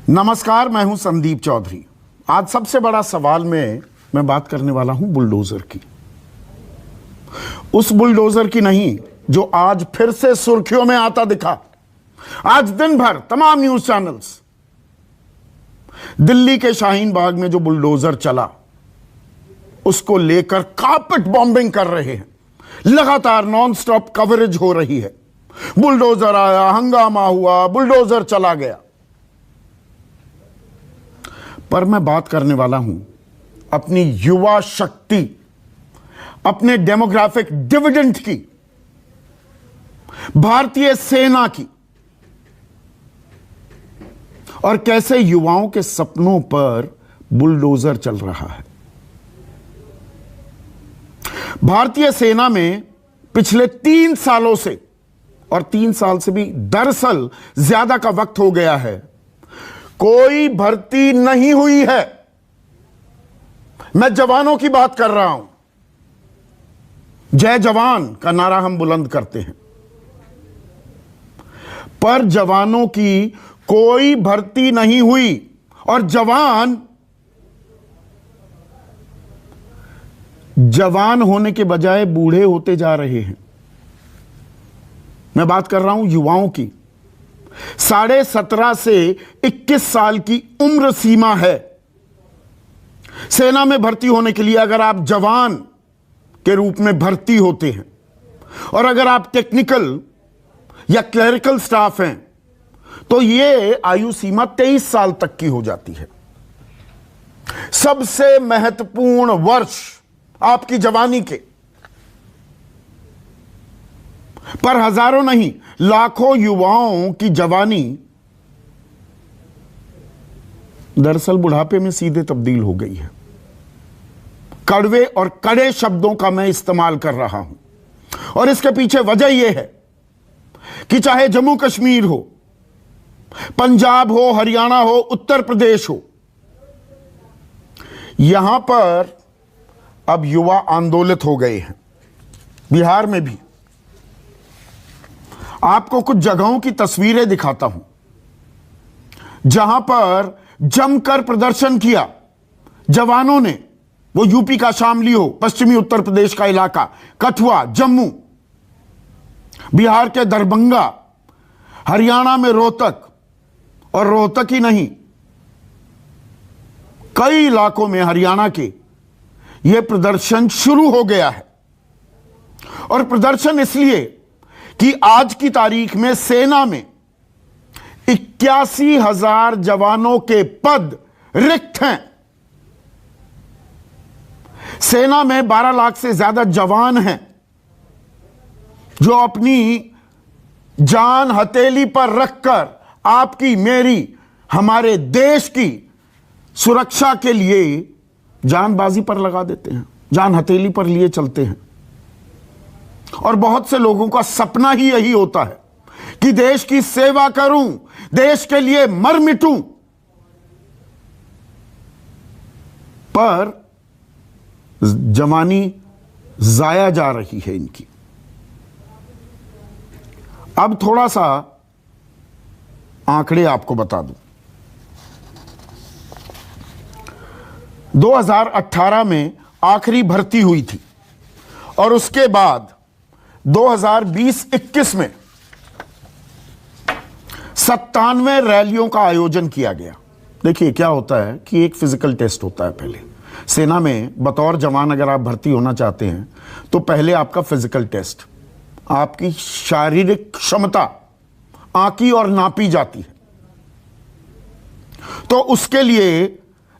नमस्कार, मैं हूं संदीप चौधरी। आज सबसे बड़ा सवाल में मैं बात करने वाला हूं बुलडोजर की। उस बुलडोजर की नहीं जो आज फिर से सुर्खियों में आता दिखा। आज दिन भर तमाम न्यूज चैनल्स दिल्ली के शाहीन बाग में जो बुलडोजर चला उसको लेकर कारपेट बॉम्बिंग कर रहे हैं। लगातार नॉन स्टॉप कवरेज हो रही है। बुलडोजर आया, हंगामा हुआ, बुलडोजर चला गया। पर मैं बात करने वाला हूं अपनी युवा शक्ति, अपने डेमोग्राफिक डिविडेंड की, भारतीय सेना की, और कैसे युवाओं के सपनों पर बुलडोजर चल रहा है। भारतीय सेना में पिछले 3 सालों से, और 3 साल से भी दरअसल ज्यादा का वक्त हो गया है, कोई भर्ती नहीं हुई है। मैं जवानों की बात कर रहा हूं। जय जवान का नारा हम बुलंद करते हैं, पर जवानों की कोई भर्ती नहीं हुई और जवान होने के बजाय बूढ़े होते जा रहे हैं। मैं बात कर रहा हूं युवाओं की। 17.5 से 21 साल की उम्र सीमा है सेना में भर्ती होने के लिए। अगर आप जवान के रूप में भर्ती होते हैं और अगर आप टेक्निकल या क्लरिकल स्टाफ हैं तो यह आयु सीमा 23 साल तक की हो जाती है। सबसे महत्वपूर्ण वर्ष आपकी जवानी के। पर हजारों नहीं, लाखों युवाओं की जवानी दरअसल बुढ़ापे में सीधे तब्दील हो गई है। कड़वे और कड़े शब्दों का मैं इस्तेमाल कर रहा हूं और इसके पीछे वजह यह है कि चाहे जम्मू कश्मीर हो, पंजाब हो, हरियाणा हो, उत्तर प्रदेश हो, यहां पर अब युवा आंदोलित हो गए हैं। बिहार में भी। आपको कुछ जगहों की तस्वीरें दिखाता हूं जहां पर जमकर प्रदर्शन किया जवानों ने। वो यूपी का शामली हो, पश्चिमी उत्तर प्रदेश का इलाका, कठुआ, जम्मू, बिहार के दरभंगा, हरियाणा में रोहतक, और रोहतक ही नहीं, कई इलाकों में हरियाणा के यह प्रदर्शन शुरू हो गया है। और प्रदर्शन इसलिए कि आज की तारीख में सेना में 81,000 जवानों के पद रिक्त हैं। सेना में 12 लाख से ज्यादा जवान हैं जो अपनी जान हथेली पर रखकर आपकी, मेरी, हमारे देश की सुरक्षा के लिए जान बाजी पर लगा देते हैं, जान हथेली पर लिए चलते हैं। और बहुत से लोगों का सपना ही यही होता है कि देश की सेवा करूं, देश के लिए मर मिटूं। पर जवानी जाया जा रही है इनकी। अब थोड़ा सा आंकड़े आपको बता दूं। 2018 में आखिरी भर्ती हुई थी और उसके बाद 2020-21 में 97 रैलियों का आयोजन किया गया। देखिए क्या होता है कि एक फिजिकल टेस्ट होता है पहले सेना में। बतौर जवान अगर आप भर्ती होना चाहते हैं तो पहले आपका फिजिकल टेस्ट, आपकी शारीरिक क्षमता आंकी और नापी जाती है। तो उसके लिए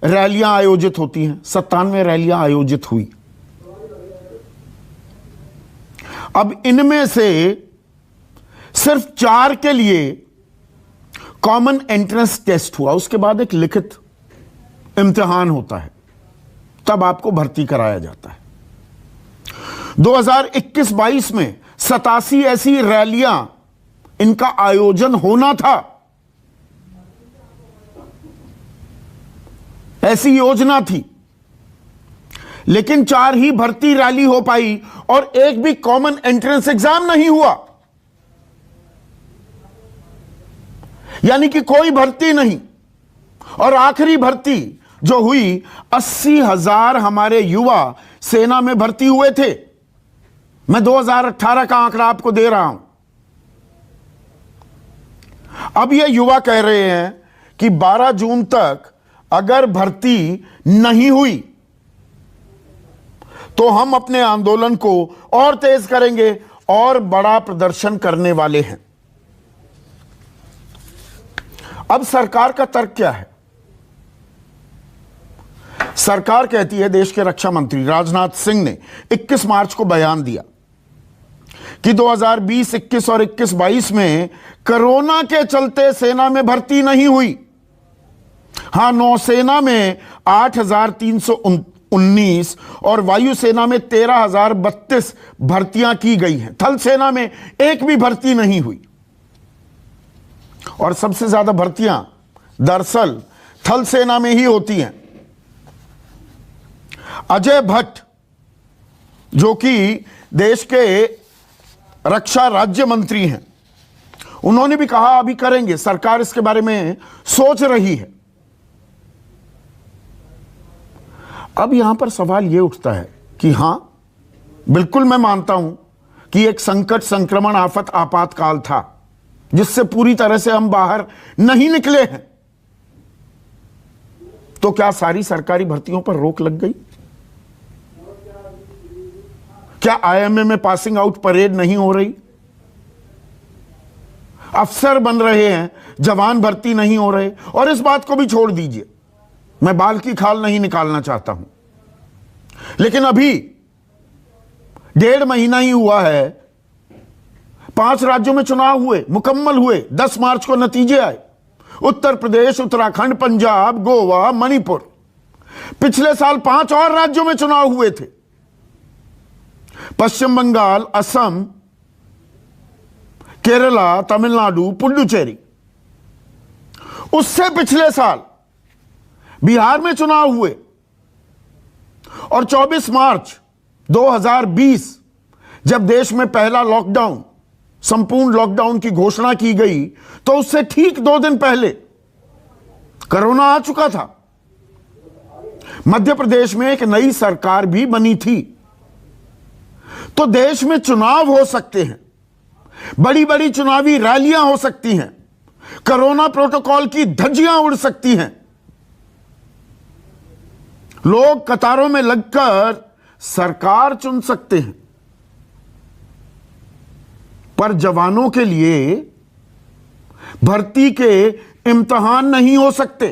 रैलियां आयोजित होती हैं। 97 रैलियां आयोजित हुई। अब इनमें से सिर्फ 4 के लिए कॉमन एंट्रेंस टेस्ट हुआ। उसके बाद एक लिखित इम्तिहान होता है, तब आपको भर्ती कराया जाता है। 2021-22 में 87 ऐसी रैलियां इनका आयोजन होना था। ऐसी योजना थी, लेकिन 4 ही भर्ती रैली हो पाई और एक भी कॉमन एंट्रेंस एग्जाम नहीं हुआ। यानी कि कोई भर्ती नहीं। और आखिरी भर्ती जो हुई 80,000 हमारे युवा सेना में भर्ती हुए थे। मैं 2018 का आंकड़ा आपको दे रहा हूं। अब ये युवा कह रहे हैं कि 12 जून तक अगर भर्ती नहीं हुई तो हम अपने आंदोलन को और तेज करेंगे और बड़ा प्रदर्शन करने वाले हैं। अब सरकार का तर्क क्या है? सरकार कहती है, देश के रक्षा मंत्री राजनाथ सिंह ने 21 मार्च को बयान दिया कि 2020, 21 और 21-22 में कोरोना के चलते सेना में भर्ती नहीं हुई। हां, नौसेना में 8,319 और वायुसेना में 13,032 भर्तियां की गई हैं। थल सेना में एक भी भर्ती नहीं हुई। और सबसे ज्यादा भर्तियां दरअसल थल सेना में ही होती हैं। अजय भट्ट, जो कि देश के रक्षा राज्य मंत्री हैं, उन्होंने भी कहा अभी करेंगे, सरकार इसके बारे में सोच रही है। अब यहां पर सवाल यह उठता है कि हां, बिल्कुल मैं मानता हूं कि एक संकट, संक्रमण, आफत, आपातकाल था जिससे पूरी तरह से हम बाहर नहीं निकले हैं। तो क्या सारी सरकारी भर्तियों पर रोक लग गई? क्या आईएमए में पासिंग आउट परेड नहीं हो रही? अफसर बन रहे हैं, जवान भर्ती नहीं हो रहे। और इस बात को भी छोड़ दीजिए, मैं बाल की खाल नहीं निकालना चाहता हूं, लेकिन अभी 1.5 महीना ही हुआ है, 5 राज्यों में चुनाव हुए, मुकम्मल हुए, 10 मार्च को नतीजे आए। उत्तर प्रदेश, उत्तराखंड, पंजाब, गोवा, मणिपुर। पिछले साल 5 और राज्यों में चुनाव हुए थे, पश्चिम बंगाल, असम, केरला, तमिलनाडु, पुडुचेरी। उससे पिछले साल बिहार में चुनाव हुए। और 24 मार्च 2020 जब देश में पहला लॉकडाउन, संपूर्ण लॉकडाउन की घोषणा की गई, तो उससे ठीक 2 दिन पहले कोरोना आ चुका था। मध्य प्रदेश में एक नई सरकार भी बनी थी। तो देश में चुनाव हो सकते हैं, बड़ी बड़ी चुनावी रैलियां हो सकती हैं, कोरोना प्रोटोकॉल की धज्जियां उड़ सकती हैं, लोग कतारों में लगकर सरकार चुन सकते हैं, पर जवानों के लिए भर्ती के इम्तिहान नहीं हो सकते।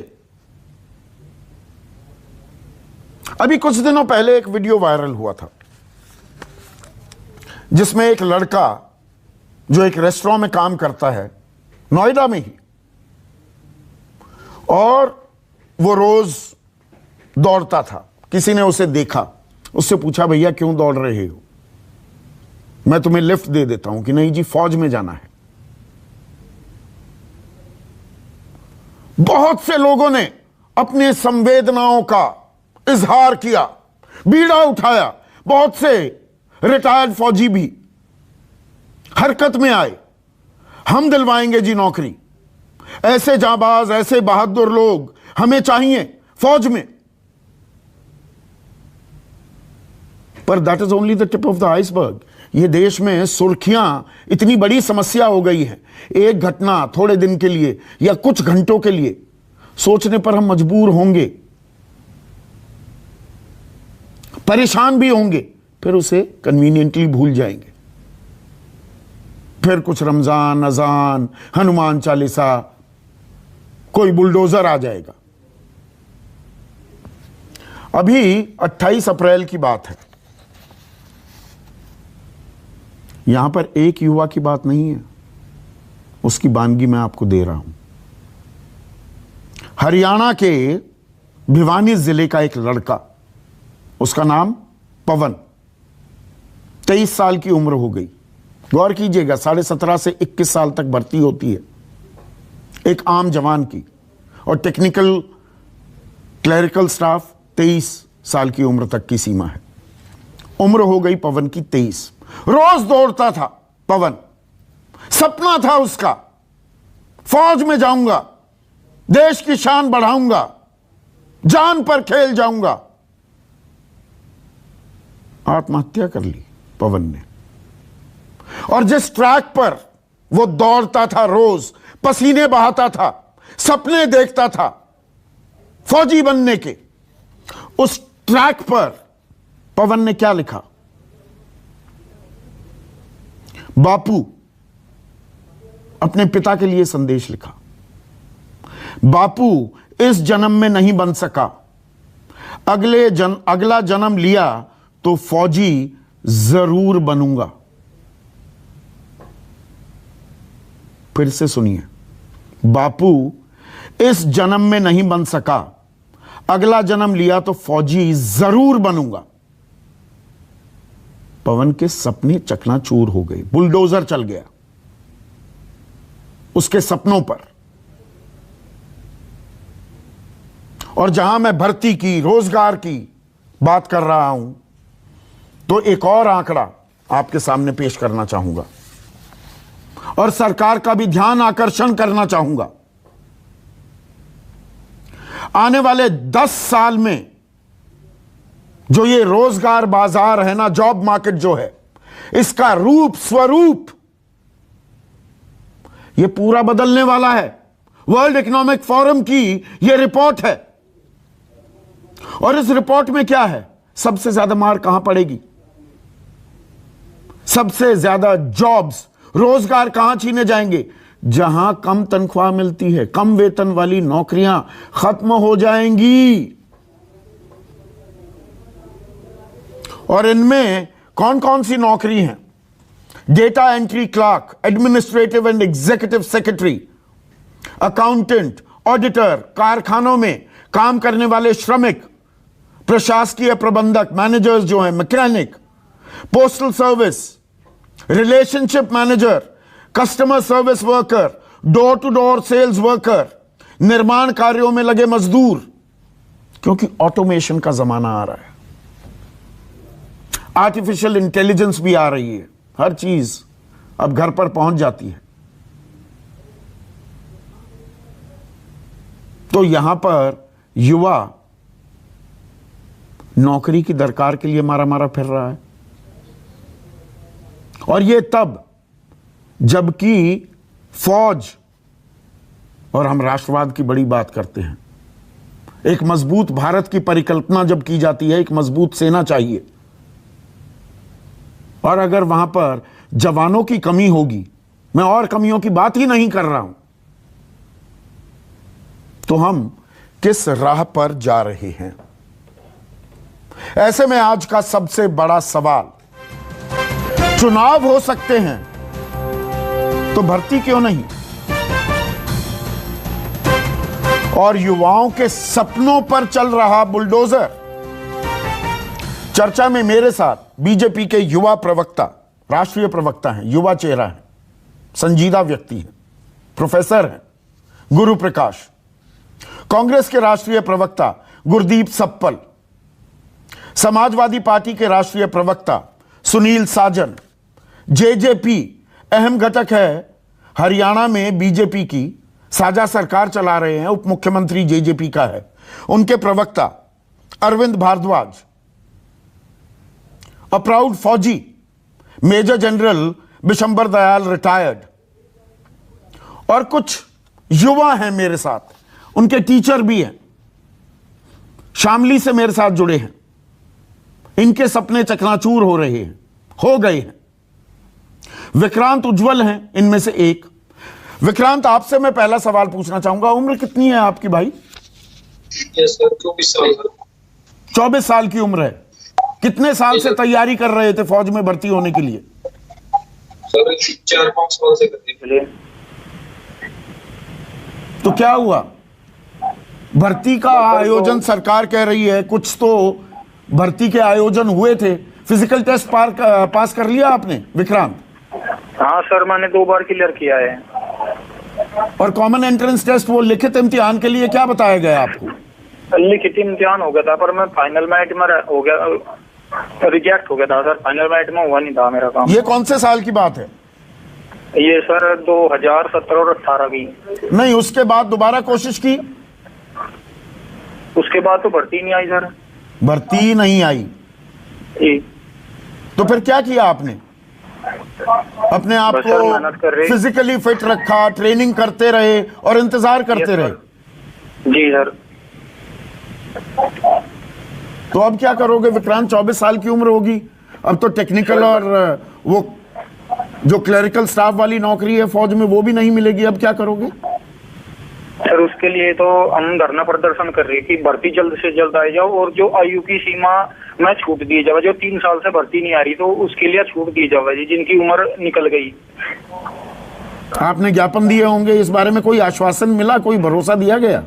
अभी कुछ दिनों पहले एक वीडियो वायरल हुआ था जिसमें एक लड़का जो एक रेस्टोरेंट में काम करता है, नोएडा में ही, और वो रोज दौड़ता था। किसी ने उसे देखा, उससे पूछा, भैया क्यों दौड़ रहे हो? मैं तुम्हें लिफ्ट दे देता हूं। कि नहीं जी, फौज में जाना है। बहुत से लोगों ने अपने संवेदनाओं का इजहार किया, बीड़ा उठाया। बहुत से रिटायर्ड फौजी भी हरकत में आए, हम दिलवाएंगे जी नौकरी, ऐसे जाबाज, ऐसे बहादुर लोग हमें चाहिए फौज में। पर that is only the tip of the iceberg. ये देश में सुर्खियां इतनी बड़ी समस्या हो गई है। एक घटना थोड़े दिन के लिए या कुछ घंटों के लिए सोचने पर हम मजबूर होंगे, परेशान भी होंगे, फिर उसे कन्वीनियंटली भूल जाएंगे। फिर कुछ रमजान, अजान, हनुमान चालीसा, कोई बुलडोजर आ जाएगा। अभी 28 अप्रैल की बात है। यहां पर एक युवा की बात नहीं है, उसकी बानगी मैं आपको दे रहा हूं। हरियाणा के भिवानी जिले का एक लड़का, उसका नाम पवन, 23 साल की उम्र हो गई। गौर कीजिएगा, 17.5 से 21 साल तक भर्ती होती है एक आम जवान की, और टेक्निकल क्लरिकल स्टाफ 23 साल की उम्र तक की सीमा है। उम्र हो गई पवन की 23। रोज दौड़ता था पवन, सपना था उसका, फौज में जाऊंगा। देश की शान बढ़ाऊंगा, जान पर खेल जाऊंगा। आत्महत्या कर ली पवन ने। और जिस ट्रैक पर वो दौड़ता था, रोज पसीने बहाता था, सपने देखता था फौजी बनने के, उस ट्रैक पर पवन ने क्या लिखा? बापू, अपने पिता के लिए संदेश लिखा। बापू इस जन्म में नहीं बन सका, अगला जन्म लिया तो फौजी जरूर बनूंगा। फिर से सुनिए, बापू इस जन्म में नहीं बन सका, अगला जन्म लिया तो फौजी जरूर बनूंगा। पवन के सपने चकनाचूर हो गए, बुलडोजर चल गया उसके सपनों पर। और जहां मैं भर्ती की, रोजगार की बात कर रहा हूं, तो एक और आंकड़ा आपके सामने पेश करना चाहूंगा और सरकार का भी ध्यान आकर्षण करना चाहूंगा। आने वाले 10 साल में जो ये रोजगार बाजार है ना, जॉब मार्केट जो है, इसका रूप स्वरूप ये पूरा बदलने वाला है। वर्ल्ड इकोनॉमिक फोरम की ये रिपोर्ट है। और इस रिपोर्ट में क्या है? सबसे ज्यादा मार कहां पड़ेगी? सबसे ज्यादा जॉब्स, रोजगार कहां छीने जाएंगे? जहां कम तनख्वाह मिलती है, कम वेतन वाली नौकरियां खत्म हो जाएंगी। और इनमें कौन कौन सी नौकरी हैं? Data entry clerk, administrative and executive secretary, accountant, auditor, कारखानों में काम करने वाले श्रमिक, प्रशासकीय प्रबंधक, मैनेजर्स जो हैं, mechanic, postal service, relationship manager, customer service worker, door to door sales worker, निर्माण कार्यों में लगे मजदूर, क्योंकि ऑटोमेशन का जमाना आ रहा है, आर्टिफिशियल इंटेलिजेंस भी आ रही है, हर चीज अब घर पर पहुंच जाती है। तो यहां पर युवा नौकरी की दरकार के लिए मारा मारा फिर रहा है। और ये तब जबकि फौज, और हम राष्ट्रवाद की बड़ी बात करते हैं, एक मजबूत भारत की परिकल्पना जब की जाती है, एक मजबूत सेना चाहिए। और अगर वहां पर जवानों की कमी होगी, मैं और कमियों की बात ही नहीं कर रहा हूं, तो हम किस राह पर जा रहे हैं? ऐसे में आज का सबसे बड़ा सवाल, चुनाव हो सकते हैं तो भर्ती क्यों नहीं? और युवाओं के सपनों पर चल रहा बुलडोजर। चर्चा में मेरे साथ बीजेपी के युवा प्रवक्ता, राष्ट्रीय प्रवक्ता हैं, युवा चेहरा है, संजीदा व्यक्ति हैं, प्रोफेसर हैं गुरु प्रकाश, कांग्रेस के राष्ट्रीय प्रवक्ता गुरदीप सप्पल, समाजवादी पार्टी के राष्ट्रीय प्रवक्ता सुनील साजन, जेजेपी अहम घटक है, हरियाणा में बीजेपी की साझा सरकार चला रहे हैं, उप मुख्यमंत्री जेजेपी का है, उनके प्रवक्ता अरविंद भारद्वाज, अ प्राउड फौजी major general Bishambar Dayal retired, और कुछ युवा हैं मेरे साथ, उनके टीचर भी हैं, शामली से मेरे साथ जुड़े हैं। इनके सपने चकनाचूर हो रहे हैं, हो गए हैं। विक्रांत उज्जवल हैं इनमें से एक। विक्रांत, आपसे मैं पहला सवाल पूछना चाहूंगा, उम्र कितनी है आपकी भाई? सर 24 साल। 24 साल की उम्र है। कितने साल से तैयारी कर रहे थे फौज में भर्ती होने के लिए? सर 4-5 साल से करने के लिए। तो क्या हुआ? भर्ती का आयोजन सरकार कह रही है, कुछ तो भर्ती के आयोजन हुए थे, फिजिकल टेस्ट पास कर लिया आपने विक्रांत? हाँ सर, मैंने 2 बार क्लियर किया है। और कॉमन एंट्रेंस टेस्ट, वो लिखित इम्तिहान के लिए क्या बताया गया आपको? लिखित इम्तिहान हो गया था, पर मैं फाइनल मेरिट में हो गया, रिजेक्ट हो गया था सर। फाइनल मेरिट में हुआ नहीं था मेरा काम। ये कौन से साल की बात है? ये सर 2017 और 18 की। नहीं, उसके बाद दोबारा कोशिश की? उसके बाद तो भर्ती नहीं आई सर। भर्ती नहीं आई? जी। तो फिर क्या किया आपने? अपने आप बस सर मेहनत कर को रहे। फिजिकली फिट रखा, ट्रेनिंग करते रहे और इंतजार करते रहे? जी सर। तो अब क्या करोगे? विक्रांत 24 साल की उम्र होगी, अब तो टेक्निकल और वो जो क्लरिकल स्टाफ वाली नौकरी है फौज में वो भी नहीं मिलेगी, अब क्या करोगे? सर उसके लिए तो हम धरना प्रदर्शन कर रहे हैं कि भर्ती जल्द से जल्द आ जाओ और जो आयु की सीमा में छूट दी जाए, जो 3 साल से भर्ती नहीं आ रही तो उसके लिए छूट दी जाए जी, जिनकी उम्र निकल गई। आपने ज्ञापन दिए होंगे, इस बारे में कोई आश्वासन मिला, कोई भरोसा दिया गया?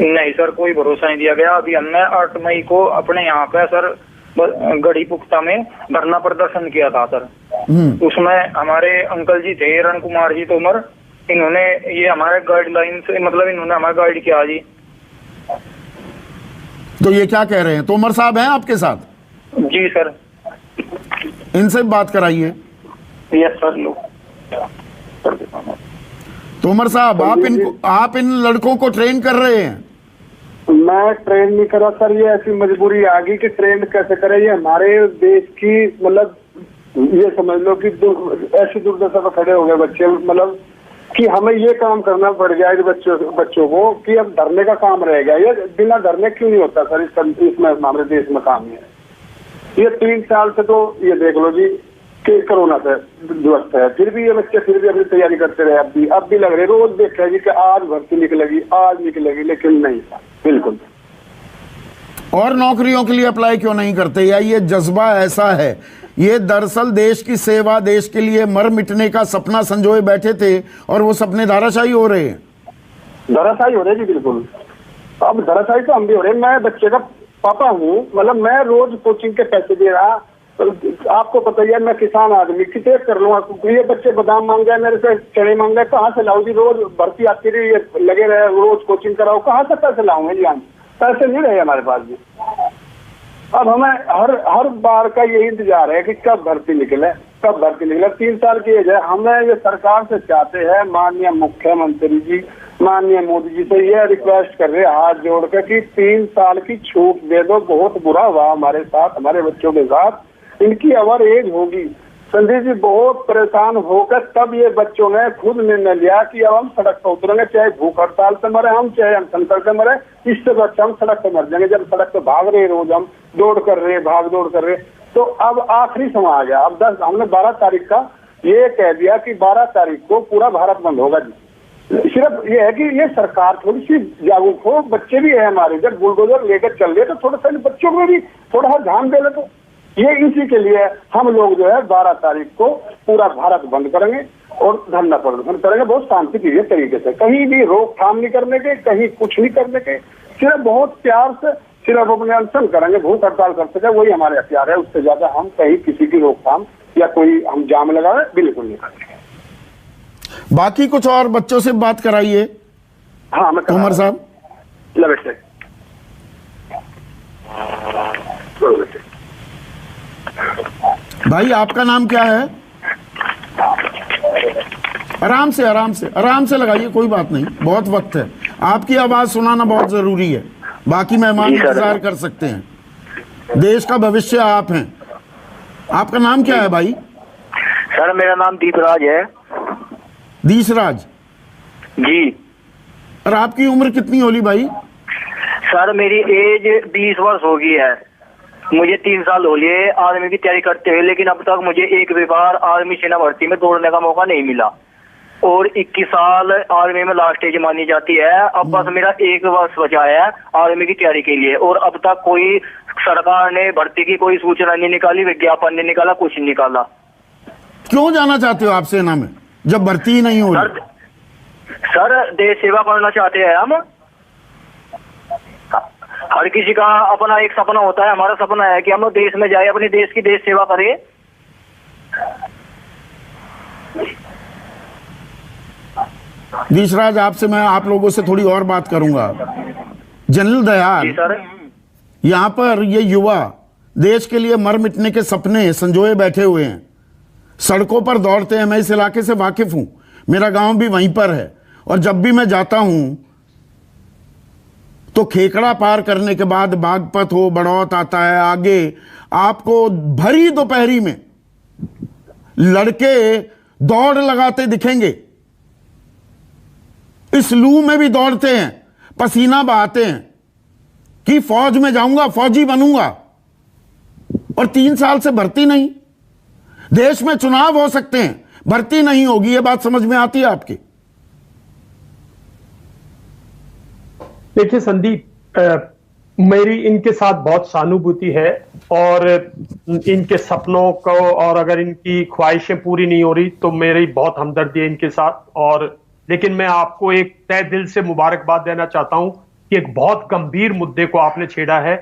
नहीं सर, कोई भरोसा नहीं दिया गया। अभी हमने 8 मई को अपने यहाँ पे सर गढ़ी पुख्ता में धरना प्रदर्शन किया था सर। उसमें हमारे अंकल जी थे रण कुमार जी तोमर, इन्होंने ये हमारे गाइडलाइन से मतलब इन्होंने हमारा गाइड किया जी। तो ये क्या कह रहे हैं? तोमर साहब हैं आपके साथ? जी सर। इनसे बात कराइए। Yes sir. लो तोमर साहब, आप इन लड़कों को ट्रेन कर रहे हैं? मैं ट्रेन नहीं करा सर, ये ऐसी मजबूरी आ गई कि ट्रेन कैसे करें। ये हमारे देश की मतलब ये समझ लो कि ऐसी दुर्दशा पर खड़े हो गए बच्चे, मतलब कि हमें ये काम करना पड़ गया है बच्चों को कि अब धरने का काम रह गया। ये बिना धरने क्यों नहीं होता सर इसमें हमारे देश में काम है। ये 3 साल से तो ये देख लो जी कि कोरोना से दुरुस्त है, फिर भी ये बच्चे फिर भी अपनी तैयारी करते रहे। अब भी लग रहे, रोज देख रहे कि आज भर्ती निकलेगी, लेकिन नहीं बिल्कुल। और नौकरियों के लिए अप्लाई क्यों नहीं करते? या ये जज्बा ऐसा है, ये दरअसल देश की सेवा, देश के लिए मर मिटने का सपना संजोए बैठे थे और वो सपने धाराशायी हो रहे हैं? धाराशायी हो रहे जी बिल्कुल। अब धाराशायी तो हम भी हो रहे। मैं बच्चे का पापा हूँ, मतलब मैं रोज कोचिंग के पैसे दे रहा। तो आपको पता ही है मैं किसान आदमी, किसे कर लूंगा? ये बच्चे बादाम मांग गए मेरे से, चने मांग गए, कहाँ से लाऊं जी? रोज भर्ती आती रही, ये लगे रहे, रोज कोचिंग कराओ, कहाँ से पैसे लाऊंगे जी? हम पैसे नहीं रहे हमारे पास जी। अब हमें हर बार का यही इंतजार है कि कब भर्ती निकले। 3 साल की एज है। हमें ये सरकार से चाहते हैं, माननीय मुख्यमंत्री जी, माननीय मोदी जी से ये रिक्वेस्ट कर रहे हैं हाथ जोड़ कर कि 3 साल की छूट दे दो। बहुत बुरा हुआ हमारे साथ, हमारे बच्चों के साथ। इनकी अवर एज होगी। संजय जी बहुत परेशान होकर तब ये बच्चों ने खुद निर्णय लिया कि अब हम सड़क पर उतरेंगे, चाहे भूख हड़ताल से मरे हम, चाहे हम संकट से मरे, इससे बच्चे हम सड़क पर मर जाएंगे। जब सड़क पर भाग रहे रोज, हम भाग दौड़ कर रहे, तो अब आखिरी समय आ गया। अब हमने 12 तारीख का ये कह दिया कि 12 तारीख को पूरा भारत बंद होगा जी। सिर्फ ये है कि ये सरकार थोड़ी सी जागरूक हो। बच्चे भी है हमारे, जब बुलडोजर लेकर चल रहे तो थोड़ा सा बच्चों में भी थोड़ा सा ध्यान दे ले। तो ये इसी के लिए हम लोग जो है 12 तारीख को पूरा भारत बंद करेंगे और धरना प्रदर्शन करेंगे, बहुत शांतिप्रिय तरीके से। कहीं भी रोकथाम नहीं करने के, कहीं कुछ नहीं करने के, सिर्फ बहुत प्यार से सिर्फ अपने अनशन करेंगे, भूख हड़ताल कर सके, वही हमारे हथियार है। उससे ज्यादा हम कहीं किसी की रोकथाम या कोई हम जाम लगाए बिल्कुल नहीं करेंगे। बाकी कुछ और बच्चों से बात कराइए। हाँ मैं तोमर साहब लवेट भाई, आपका नाम क्या है? आराम से लगाइए, कोई बात नहीं, बहुत वक्त है। आपकी आवाज सुनाना बहुत जरूरी है, बाकी मेहमान इंतजार कर सकते हैं। देश का भविष्य आप हैं। आपका नाम क्या है भाई? सर मेरा नाम दीपराज है। दीसराज जी। और आपकी उम्र कितनी होली भाई? सर मेरी एज 20 वर्ष हो गई है। मुझे 3 साल हो लिए आर्मी की तैयारी करते हुए, लेकिन अब तक मुझे एक भी बार आर्मी सेना भर्ती में दौड़ने का मौका नहीं मिला। और 21 साल आर्मी में लास्ट एज मानी जाती है। अब बस मेरा 1 वर्ष बचा है आर्मी की तैयारी के लिए, और अब तक कोई सरकार ने भर्ती की कोई सूचना नहीं निकाली, विज्ञापन नहीं निकाला, कुछ नहीं निकाला। क्यों जाना चाहते हो आप सेना में जब भर्ती ही नहीं हो रही? सर देश सेवा करना चाहते हैं हम। हर किसी का अपना एक सपना होता है। हमारा सपना है कि हम देश में जाए, अपने देश की देश सेवा करें। दीसराज, आपसे मैं आप लोगों से थोड़ी और बात करूंगा। जनरल दयाल, यहाँ पर ये युवा देश के लिए मर मिटने के सपने संजोए बैठे हुए हैं। सड़कों पर दौड़ते हैं। मैं इस इलाके से वाकिफ हूं, मेरा गांव भी वहीं पर है, और जब भी मैं जाता हूं तो खेकड़ा पार करने के बाद बागपत हो, बड़ौत आता है, आगे आपको भरी दोपहरी में लड़के दौड़ लगाते दिखेंगे। इस लू में भी दौड़ते हैं, पसीना बहाते हैं कि फौज में जाऊंगा, फौजी बनूंगा, और 3 साल से भर्ती नहीं। देश में चुनाव हो सकते हैं, भर्ती नहीं होगी। यह बात समझ में आती है आपकी? देखिए संदीप, मेरी इनके साथ बहुत सहानुभूति है, और इनके सपनों को, और अगर इनकी ख्वाहिशें पूरी नहीं हो रही तो मेरी बहुत हमदर्दी है इनके साथ। और लेकिन मैं आपको एक तहे दिल से मुबारकबाद देना चाहता हूं कि एक बहुत गंभीर मुद्दे को आपने छेड़ा है।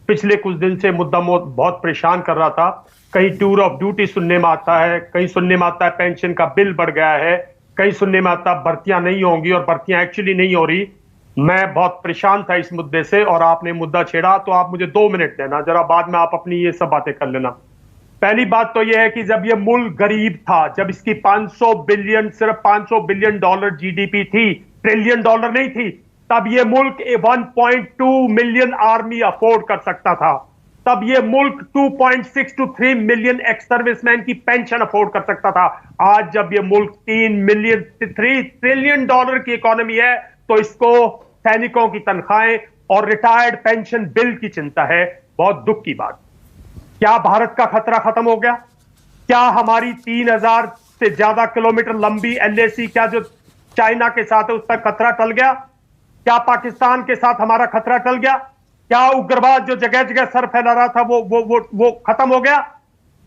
पिछले कुछ दिन से मुद्दा बहुत परेशान कर रहा था। कहीं टूर ऑफ ड्यूटी सुनने में आता है, कहीं सुनने में आता है पेंशन का बिल बढ़ गया है, कहीं सुनने में आता है भर्तियां नहीं होंगी, और भर्तियां एक्चुअली नहीं हो रही। मैं बहुत परेशान था इस मुद्दे से, और आपने मुद्दा छेड़ा, तो आप मुझे 2 मिनट देना जरा, बाद में आप अपनी ये सब बातें कर लेना। पहली बात तो यह है कि जब ये मुल्क गरीब था, जब इसकी 500 बिलियन, सिर्फ 500 बिलियन डॉलर जीडीपी थी, ट्रिलियन डॉलर नहीं थी, तब ये मुल्क 1.2 मिलियन आर्मी अफोर्ड कर सकता था। तब ये मुल्क 2.6 to 3 मिलियन एक्स सर्विसमैन की पेंशन अफोर्ड कर सकता था। आज जब ये मुल्क 3 ट्रिलियन डॉलर की इकोनॉमी है, तो इसको सैनिकों की तनख्वाहें और रिटायर्ड पेंशन बिल की चिंता है। बहुत दुख की बात। क्या भारत का खतरा खत्म हो गया? क्या हमारी 3000 से ज्यादा किलोमीटर लंबी एलएसी, क्या जो चाइना के साथ है उसका खतरा टल गया? क्या पाकिस्तान के साथ हमारा खतरा टल गया? क्या उग्रवाद जो जगह जगह सर फैला रहा था वो खत्म हो गया?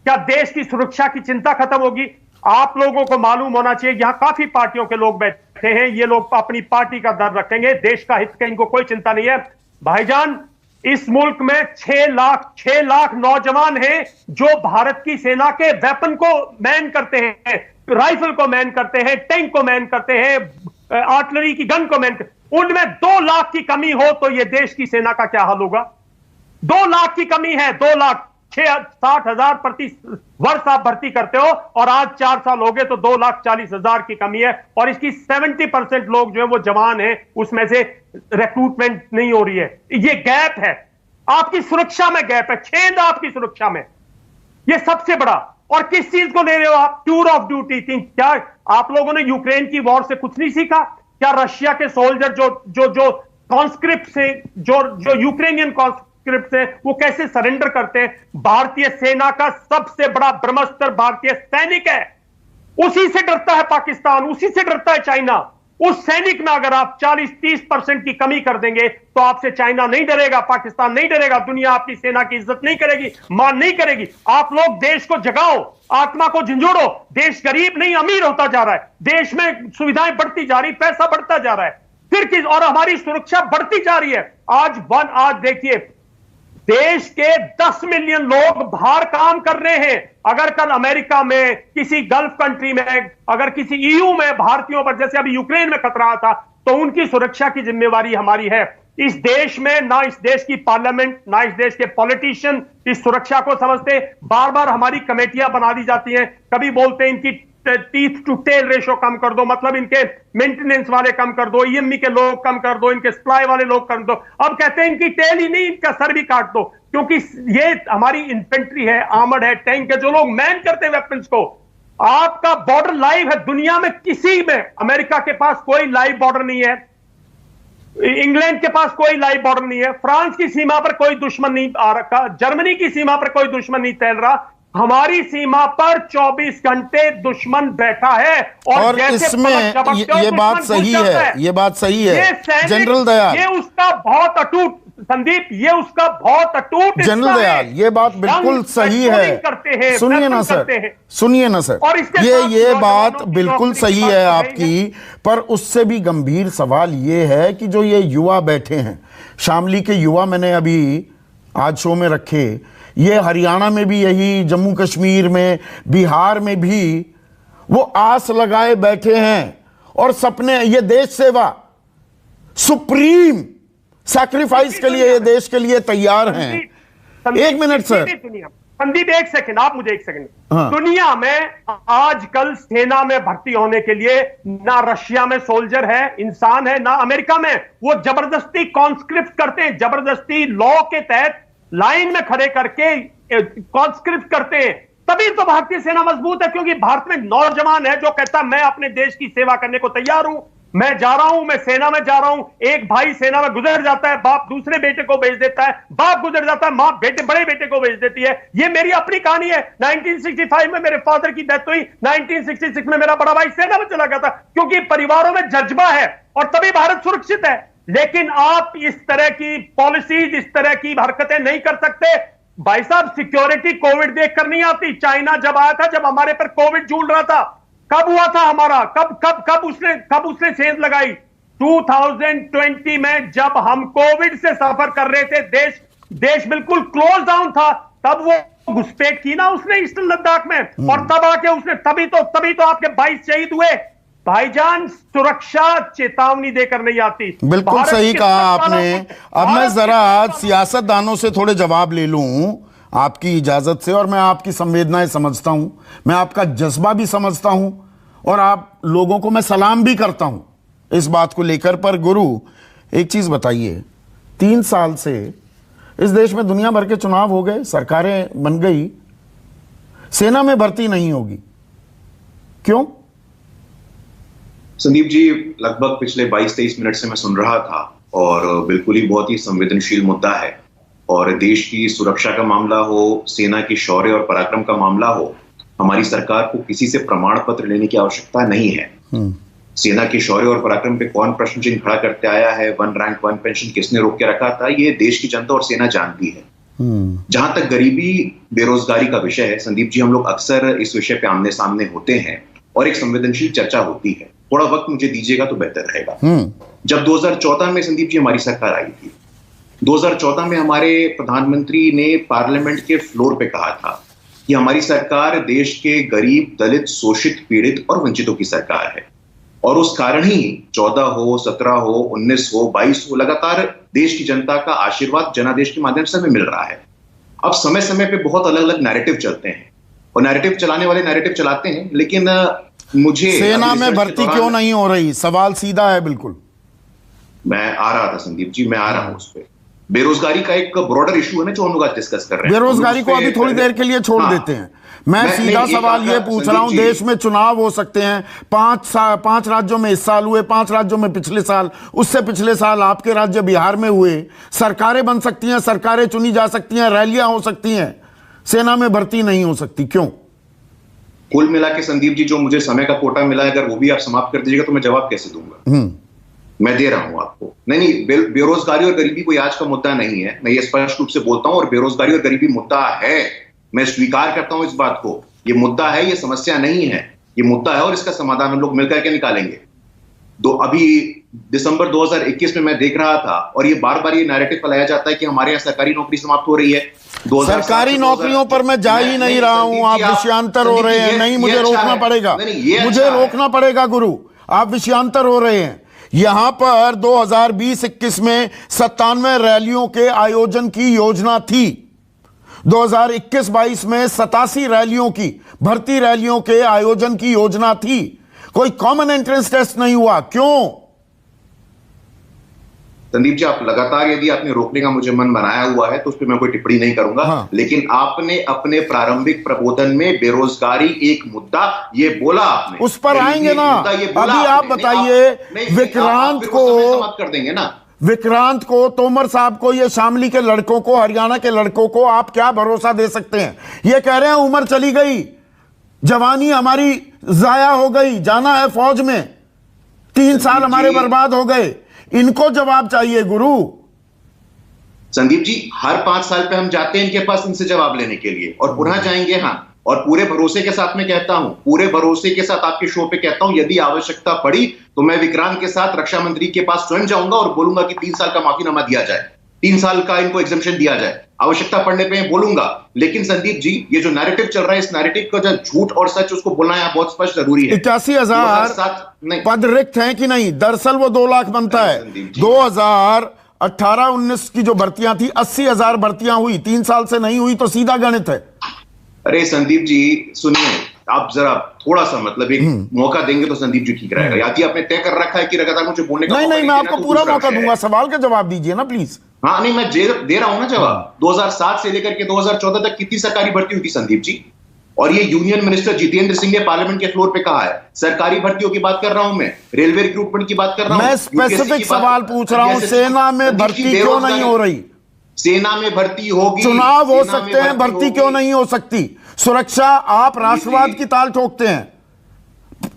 क्या देश की सुरक्षा की चिंता खत्म होगी? आप लोगों को मालूम होना चाहिए, यहां काफी पार्टियों के लोग बैठे हैं, ये लोग अपनी पार्टी का दर्द रखेंगे, देश का हित का इनको कोई चिंता नहीं है। भाईजान, इस मुल्क में 6 लाख नौजवान हैं जो भारत की सेना के वेपन को मैन करते हैं, राइफल को मैन करते हैं, टैंक को मैन करते हैं, आर्टिलरी की गन को मैन करते हैं। उनमें 2 लाख की कमी हो तो यह देश की सेना का क्या हाल होगा? 2 लाख की कमी है, 2 लाख 60,000 प्रति वर्ष आप भर्ती करते हो, और आज 4 साल हो गए तो 2,40,000 की कमी है, और इसकी 70% लोग जो है वो जवान हैं, उसमें से रिक्रूटमेंट नहीं हो रही है। ये गैप है, आपकी सुरक्षा में गैप है, छेद आपकी सुरक्षा में, ये सबसे बड़ा। और किस चीज को ले रहे हो आप? Tour of duty. क्या आप लोगों ने यूक्रेन की वॉर से कुछ नहीं सीखा? क्या रशिया के सोल्जर जो कॉन्स्क्रिप्ट से, जो यूक्रेनियन कॉन्स्क्रिप्ट से, वो कैसे सरेंडर करते हैं? भारतीय सेना का सबसे बड़ा ब्रह्मास्त्र भारतीय सैनिक है। उसी से डरता है पाकिस्तान, उसी से डरता है चाइना। उस सैनिक में अगर आप 40-30% की कमी कर देंगे तो आपसे चाइना नहीं डरेगा, पाकिस्तान नहीं डरेगा, दुनिया आपकी सेना की इज्जत नहीं करेगी, मान नहीं करेगी। आप लोग देश को जगाओ, आत्मा को झंझोड़ो। देश गरीब नहीं अमीर होता जा रहा है, देश में सुविधाएं बढ़ती जा रही, पैसा बढ़ता जा रहा है, फिर किस, और हमारी सुरक्षा बढ़ती जा रही है। आज देखिए, देश के 10 मिलियन लोग बाहर काम कर रहे हैं। अगर कल अमेरिका में, किसी गल्फ कंट्री में, अगर किसी ईयू में भारतीयों पर, जैसे अभी यूक्रेन में खतरा था, तो उनकी सुरक्षा की जिम्मेवारी हमारी है। इस देश में ना इस देश की पार्लियामेंट, ना इस देश के पॉलिटिशियन इस सुरक्षा को समझते। बार बार हमारी कमेटियां बना दी जाती हैं, कभी बोलते हैं इनकी टीथ टू टेल रेशो कम कर दो, मतलब इनके मेंटेनेंस वाले कम कर दो, ईएमई के लोग कम कर दो, इनके सप्लाई वाले लोग कर दो। अब कहते हैं इनकी टेल ही नहीं, इनका सर भी काट दो, क्योंकि ये हमारी इन्फेंट्री है, आर्मर्ड है, टैंक है, जो लोग मैन करते हैं वेपन्स को। आपका बॉर्डर लाइव है, दुनिया में किसी में, अमेरिका के पास कोई लाइव बॉर्डर नहीं है, इंग्लैंड के पास कोई लाइव बॉर्डर नहीं है, फ्रांस की सीमा पर कोई दुश्मन नहीं आ रखा, जर्मनी की सीमा पर कोई दुश्मन नहीं तैर रहा। हमारी सीमा पर 24 घंटे दुश्मन बैठा है, और इसमें ये बात सही है, ये बात सही है जनरल दयाल, ये उसका बहुत अटूट, संदीप, ये उसका बहुत अटूट जनरल दयाल, ये बात बिल्कुल सही है। सुनिए ना सर, सुनिए ना सर, ये बात बिल्कुल सही है आपकी, पर उससे भी गंभीर सवाल ये है कि जो ये युवा बैठे हैं, शामली के युवा मैंने अभी आज शो में रखे, ये हरियाणा में भी यही, जम्मू कश्मीर में, बिहार में भी वो आस लगाए बैठे हैं, और सपने, ये देश सेवा, सुप्रीम सैक्रिफाइस के लिए ये देश के लिए तैयार हैं। एक मिनट सर, संदीप एक सेकंड, आप मुझे एक सेकंड। हाँ। दुनिया में आजकल सेना में भर्ती होने के लिए ना रशिया में सोल्जर है, इंसान है, ना अमेरिका में। वो जबरदस्ती कॉन्स्क्रिप्ट करते हैं, जबरदस्ती लॉ के तहत लाइन में खड़े करके कॉन्स्क्रिप्ट करते हैं। तभी तो भारतीय सेना मजबूत है, क्योंकि भारत में नौजवान है जो कहता है मैं अपने देश की सेवा करने को तैयार हूं, मैं जा रहा हूं, मैं सेना में जा रहा हूं। एक भाई सेना में गुजर जाता है, बाप दूसरे बेटे को भेज देता है, बाप गुजर जाता है, मां बड़े बेटे को भेज देती है। ये मेरी अपनी कहानी है। 1965 में मेरे फादर की डेथ हुई, 1966 में मेरा बड़ा भाई सेना में चला गया था, क्योंकि परिवारों में जज्बा है और तभी भारत सुरक्षित है। लेकिन आप इस तरह की पॉलिसीज, इस तरह की हरकतें नहीं कर सकते। भाई साहब, सिक्योरिटी कोविड देखकर नहीं आती। चाइना जब आया था, जब हमारे पर कोविड झूल रहा था, कब हुआ था हमारा, कब उसने सेंध लगाई? 2020 में जब हम कोविड से सफर कर रहे थे, देश बिल्कुल क्लोज डाउन था, तब वो घुसपैठ की ना उसने ईस्टर्न लद्दाख में, और तब आके उसने तभी तो आपके 22 शहीद हुए। भाईजान, सुरक्षा चेतावनी देकर नहीं आती। बिल्कुल सही कहा आपने। अब मैं जरा सियासतदानों से थोड़े जवाब ले लूं आपकी इजाजत से, और मैं आपकी संवेदनाएं समझता हूं, मैं आपका जज्बा भी समझता हूं, और आप लोगों को मैं सलाम भी करता हूं इस बात को लेकर। पर गुरु, एक चीज बताइए, 3 साल से इस देश में दुनिया भर के चुनाव हो गए, सरकारें बन गई, सेना में भर्ती नहीं होगी, क्यों? संदीप जी, लगभग पिछले 22-23 मिनट से मैं सुन रहा था, और बिल्कुल ही बहुत ही संवेदनशील मुद्दा है। और देश की सुरक्षा का मामला हो, सेना की शौर्य और पराक्रम का मामला हो, हमारी सरकार को किसी से प्रमाण पत्र लेने की आवश्यकता नहीं है। सेना की शौर्य और पराक्रम पे कौन प्रश्न चिन्ह खड़ा करते आया है, 1 रैंक 1 पेंशन किसने रोक के रखा था, ये देश की जनता और सेना जानती है। जहां तक गरीबी बेरोजगारी का विषय है संदीप जी, हम लोग अक्सर इस विषय पे आमने सामने होते हैं और एक संवेदनशील चर्चा होती है। थोड़ा वक्त मुझे दीजिएगा तो बेहतर रहेगा। जब 2014 में संदीप जी हमारी सरकार आई थी, 2014 में हमारे प्रधानमंत्री ने पार्लियामेंट के फ्लोर पे कहा था कि हमारी सरकार देश के गरीब, दलित, शोषित, पीड़ित और वंचितों की सरकार है। और उस कारण ही 14 हो, 17 हो, 19 हो, 22 हो, लगातार देश की जनता का आशीर्वाद जनादेश के माध्यम से हमें मिल रहा है। अब समय समय पे बहुत अलग अलग नैरेटिव चलते हैं, और नैरेटिव चलाने वाले नैरेटिव चलाते हैं, लेकिन मुझे सेना में भर्ती क्यों नहीं हो रही? सवाल सीधा है बिल्कुल। मैं आ रहा था संदीप जी, मैं आ रहा हूं उस पर। बेरोजगारी का एक ब्रॉडर इशू है ना, जो हम लोग आज डिस्कस कर रहे हैं। बेरोजगारी को अभी थोड़ी देर के लिए छोड़ देते हैं। मैं सीधा सवाल ये पूछ रहा हूं, देश में चुनाव हो सकते हैं, 5 राज्यों में इस साल हुए, 5 राज्यों में पिछले साल, उससे पिछले साल आपके राज्य बिहार में हुए। सरकारें बन सकती हैं, सरकारें चुनी जा सकती हैं, रैलियां हो सकती हैं, सेना में भर्ती नहीं हो सकती, क्यों? कुल मिला के संदीप जी, जो मुझे समय का कोटा मिला है, अगर वो भी आप समाप्त कर दीजिएगा तो मैं जवाब कैसे दूंगा? मैं दे रहा हूं आपको। नहीं, बेरोजगारी और गरीबी कोई आज का मुद्दा नहीं है, मैं ये स्पष्ट रूप से बोलता हूं। और बेरोजगारी और गरीबी मुद्दा है, मैं स्वीकार करता हूं इस बात को। ये मुद्दा है, ये समस्या नहीं है, ये मुद्दा है, और इसका समाधान हम लोग मिलकर के निकालेंगे। अभी दिसंबर 2021 में मैं देख रहा था, और ये बार बार ये नैरेटिव फैलाया जाता है कि हमारे यहाँ सरकारी नौकरी समाप्त हो रही है। सरकारी नौकरियों पर मैं जा ही नहीं रहा हूं, आप विषयांतर हो रहे हैं। नहीं, मुझे रोकना पड़ेगा, मुझे रोकना पड़ेगा गुरु, आप विषयांतर हो रहे हैं। यहां पर 2020-21 में 97 रैलियों के आयोजन की योजना थी, 2021-22 में 87 रैलियों की, भर्ती रैलियों के आयोजन की योजना थी। कोई कॉमन एंट्रेंस टेस्ट नहीं हुआ, क्यों? संदीप जी, आप लगातार, यदि आपने रोकने का मुझे मन बनाया हुआ है तो उस पर मैं कोई टिप्पणी नहीं करूंगा। हाँ। लेकिन आपने अपने प्रारंभिक प्रबोधन में बेरोजगारी एक मुद्दा ये बोला, आपने उस पर आएंगे ना। अभी आप बताइए, विक्रांत को समाप्त कर देंगे ना, विक्रांत को, तोमर साहब को, ये शामली के लड़कों को, हरियाणा के लड़कों को आप क्या भरोसा दे सकते हैं? ये कह रहे हैं उम्र चली गई, जवानी हमारी जाया हो गई, जाना है फौज में, 3 साल हमारे बर्बाद हो गए। इनको जवाब चाहिए गुरु। संदीप जी, हर 5 साल पे हम जाते हैं इनके पास इनसे जवाब लेने के लिए, और पुनः जाएंगे। हाँ, और पूरे भरोसे के साथ मैं कहता हूं, पूरे भरोसे के साथ आपके शो पे कहता हूं, यदि आवश्यकता पड़ी तो मैं विक्रांत के साथ रक्षा मंत्री के पास स्वयं जाऊंगा और बोलूंगा कि 3 साल का माफीनामा दिया जाए, 3 साल का इनको एग्जम्पशन दिया जाए, आवश्यकता पड़ने पे बोलूंगा। लेकिन संदीप जी, ये जो नैरेटिव चल रहा है, इस नैरेटिव का जो झूठ और सच उसको बोलना यहाँ बहुत स्पष्ट जरूरी है। 81,000 पद रिक्त हैं कि नहीं? दरअसल वो 2 लाख बनता है। 2018-19 की जो भर्तियां थी, 80,000 भर्तियां हुई, 3 साल से नहीं हुई, तो सीधा गणित है। अरे संदीप जी सुनिए, आप जरा थोड़ा सा मतलब एक मौका देंगे तो संदीप जी ठीक रहेगा। या आपने तय कर रखा है कि लगातार मुझे बोलने का नहीं, मैं आपको पूरा मौका दूंगा, सवाल का जवाब दीजिए ना प्लीज। हाँ नहीं, मैं दे रहा हूं ना जवाब। 2007 से लेकर के 2014 तक कितनी सरकारी भर्ती हुई थी संदीप जी? और ये यूनियन मिनिस्टर जितेंद्र सिंह ने पार्लियामेंट के फ्लोर पे कहा है। सरकारी भर्तियों की बात कर रहा हूं, मैं रेलवे रिक्रूटमेंट की बात कर रहा हूं, मैं स्पेसिफिक सवाल पूछ रहा हूं, सेना में भर्ती क्यों नहीं हो रही? सेना में भर्ती होगी, चुनाव हो सकते हैं, भर्ती क्यों नहीं हो सकती? सुरक्षा, आप राष्ट्रवाद की ताल ठोकते हैं,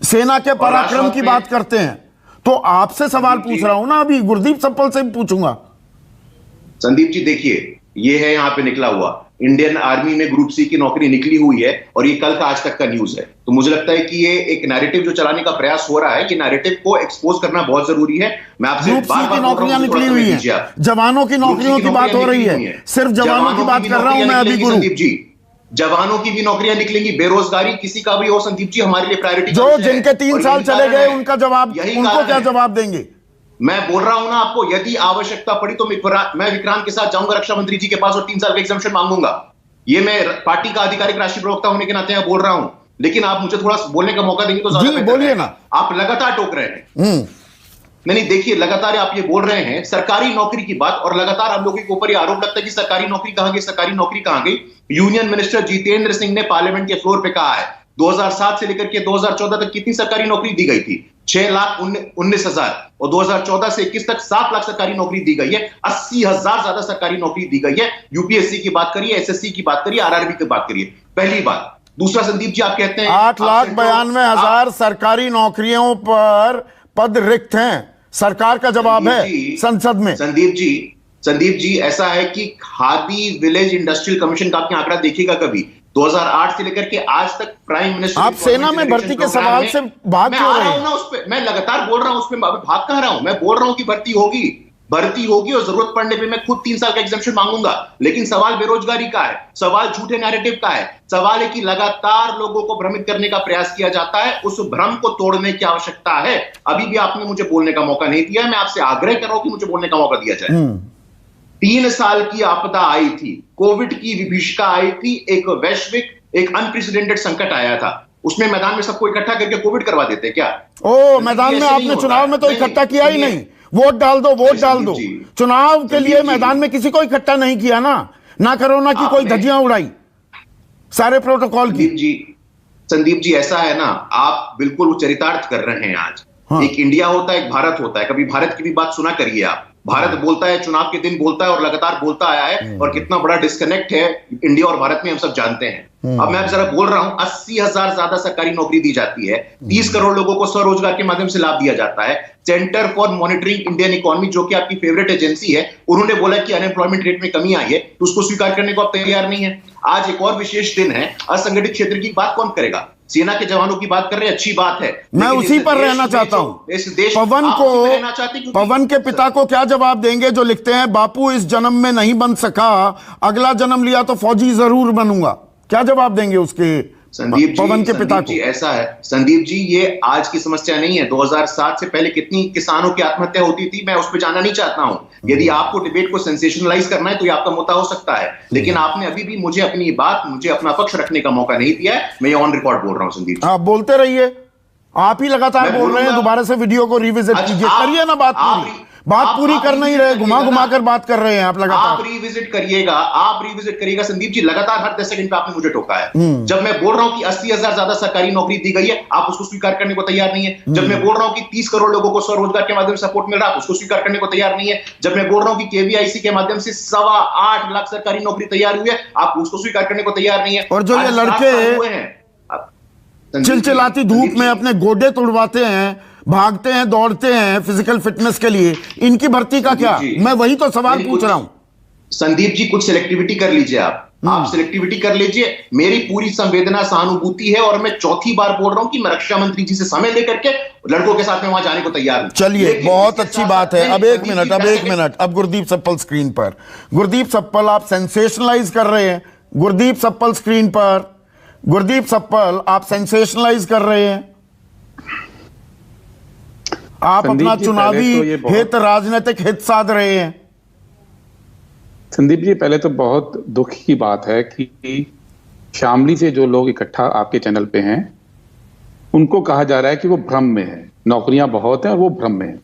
सेना के पराक्रम की बात करते हैं, तो आपसे सवाल पूछ रहा हूं ना, अभी गुरदीप सप्पल से भी पूछूंगा। संदीप जी देखिए, ये है यहां पे निकला हुआ, इंडियन आर्मी में ग्रुप सी की नौकरी निकली हुई है और ये कल का आज तक का न्यूज है। तो मुझे लगता है कि ये एक नैरेटिव जो चलाने का प्रयास हो रहा है, ये नैरेटिव को एक्सपोज करना बहुत जरूरी है। मैं आपसे ग्रुप सी की नौकरियां निकली हुई हैं, जवानों की नौकरियों की बात हो रही है, सिर्फ जवानों की बात कर रहा हूं मैं अभी गुरु। संदीप जी जवानों की भी नौकरियां निकलेंगी, बेरोजगारी किसी का भी हो संदीप जी, हमारे लिए प्रायोरिटी। जो जिनके 3 साल चले गए उनका जवाब, उनको क्या जवाब देंगे? मैं बोल रहा हूं ना आपको, यदि आवश्यकता पड़ी तो मैं विक्रांत के साथ जाऊंगा रक्षा मंत्री जी के पास और 3 साल का एग्जामिशन मांगूंगा। ये मैं पार्टी का आधिकारिक राष्ट्रीय प्रवक्ता होने के नाते मैं बोल रहा हूं, लेकिन आप मुझे थोड़ा बोलने का मौका देंगे तो ज्यादा बेहतर बोलिए ना। आप लगातार टोक रहे हैं। नहीं देखिए, लगातार आप ये बोल रहे हैं सरकारी नौकरी की बात, और लगातार आप लोगों के ऊपर ये आरोप लगता है कि सरकारी नौकरी कहां गई, सरकारी नौकरी कहां गई। यूनियन मिनिस्टर जितेंद्र सिंह ने पार्लियामेंट के फ्लोर पे कहा है 2007 से लेकर के 2014 तक कितनी सरकारी नौकरी दी गई थी? 6,19,000, और 2014 से 21 तक 7 लाख सरकारी नौकरी दी गई है। 80,000 ज्यादा सरकारी नौकरी दी गई है। यूपीएससी की बात करिए, एसएससी की बात करिए, आरआरबी की बात करिए। पहली बात। दूसरा संदीप जी, आप कहते हैं 8,92,000 सरकारी नौकरियों पर पद रिक्त हैं, सरकार का जवाब है संसद में। संदीप जी ऐसा है कि खादी विलेज इंडस्ट्रियल कमीशन का आपने आंकड़ा देखिएगा कभी 2008 से लेकर के आज तक प्राइम मिनिस्टर। आप सेना में भर्ती के सवाल से भाग क्यों रहे हैं? ना उस पे मैं लगातार बोल रहा हूं, उस पे भाग कहां रहा हूं? मैं बोल रहा हूं कि भर्ती होगी और जरूरत पड़ने पे मैं खुद 3 साल का एग्जामिशन मांगूंगा। लेकिन सवाल बेरोजगारी का है, सवाल झूठे नैरेटिव का है, सवाल है कि लगातार लोगों को भ्रमित करने का प्रयास किया जाता है। उस भ्रम को तोड़ने की आवश्यकता है। अभी भी आपने मुझे बोलने का मौका नहीं दिया, मैं आपसे आग्रह कर रहा हूं कि मुझे बोलने का मौका दिया जाए। 3 साल की आपदा आई थी, कोविड की विभीषिका आई थी, एक वैश्विक, एक अनप्रेसिडेंटेड संकट आया था। उसमें मैदान में सबको इकट्ठा करके कोविड करवा देते क्या? मैदान में आपने चुनाव में तो इकट्ठा किया ही नहीं। वोट डाल दो। चुनाव के लिए मैदान में किसी को इकट्ठा नहीं किया ना कोरोना की कोई धज्जियां उड़ाई, सारे प्रोटोकॉल की। संदीप जी ऐसा है ना, आप बिल्कुल चरितार्थ कर रहे हैं आज। हाँ। एक इंडिया होता है, एक भारत होता है। कभी भारत की भी बात सुना करिए आप। भारत बोलता है, चुनाव के दिन बोलता है और लगातार बोलता आया है, और कितना बड़ा डिस्कनेक्ट है इंडिया और भारत में हम सब जानते हैं। अब मैं जरा बोल रहा हूं, 80,000 ज्यादा सरकारी नौकरी दी जाती है, 30 करोड़ लोगों को स्वरोजगार के माध्यम से लाभ दिया जाता है। Centre for monitoring Indian economy, जो कि आपकी फेवरेट एजेंसी है, उन्होंने बोला कि अनएम्प्लॉयमेंट रेट में कमी आई है, तो उसको स्वीकार करने को आप तैयार नहीं है। आज एक और विशेष दिन है, असंगठित क्षेत्र की बात कौन करेगा? सेना के जवानों की बात कर रहे हैं, अच्छी बात है। मैं उसी पर रहना चाहता हूं। इस देश पवन के पिता को क्या जवाब देंगे जो लिखते हैं, बापू इस जन्म में नहीं बन सका, अगला जन्म लिया तो फौजी जरूर बनूंगा? क्या जवाब देंगे उसके पवन के पिता को? ऐसा है संदीप जी, ये आज की समस्या नहीं है। 2007 से पहले कितनी किसानों की आत्महत्या होती थी, मैं उस पर जाना नहीं चाहता हूं। यदि आपको डिबेट को सेंसेशनलाइज करना है तो ये आपका मुद्दा हो सकता है, लेकिन आपने अभी भी मुझे अपना पक्ष रखने का मौका नहीं दिया है। मैं ये ऑन रिकॉर्ड बोल रहा हूं संदीप जी। आप बोलते रहिए, आप ही लगातार बोल रहे हैं। दोबारा से वीडियो को रिविजिट कीजिए, करिए ना बात पूरी कर नहीं रहे, घुमा कर बात कर रहे हैं आप लगातार। आप रिविजिट करिएगा संदीप जी। लगातार हर 10 सेकंड पे आपने मुझे टोका है। जब मैं बोल रहा हूं कि 80,000 ज्यादा सरकारी नौकरी दी गई है, आप उसको स्वीकार करने को तैयार नहीं है। जब मैं बोल रहा हूं कि 30 करोड़ लोगों को स्वरोजगार के माध्यम से सपोर्ट मिल रहा है, आप उसको स्वीकार करने को तैयार नहीं है। जब मैं बोल रहा हूं कि केवीआईसी के माध्यम से 8.25 लाख सरकारी नौकरी तैयार हुई है, आप उसको स्वीकार करने को तैयार नहीं है। और जो ये लड़के चिलचिलाती धूप में अपने गोडे तोड़वाते हैं, भागते हैं, दौड़ते हैं फिजिकल फिटनेस के लिए, इनकी भर्ती का क्या? मैं वही तो सवाल पूछ रहा हूं। संदीप जी कुछ सिलेक्टिविटी कर लीजिए आप सिलेक्टिविटी कर लीजिए। मेरी पूरी संवेदना सहानुभूति है, और मैं चौथी बार बोल रहा हूं कि मैं रक्षा मंत्री जी से समय लेकर के लड़कों के साथ में वहां जाने को तैयार हूं। चलिए, बहुत अच्छी बात है। अब एक मिनट, अब गुरदीप सप्पल स्क्रीन पर। गुरदीप सप्पल, आप सेंसेशनलाइज कर रहे हैं। गुरदीप सप्पल स्क्रीन पर। गुरदीप सप्पल, आप सेंसेशनलाइज कर रहे हैं। आप अपना चुनावी हित, राजनीतिक हित साध रहे हैं। संदीप जी, पहले तो बहुत दुख की बात है कि शामली से जो लोग इकट्ठा आपके चैनल पे हैं, उनको कहा जा रहा है कि वो भ्रम में है, नौकरियां बहुत हैं और वो भ्रम में है।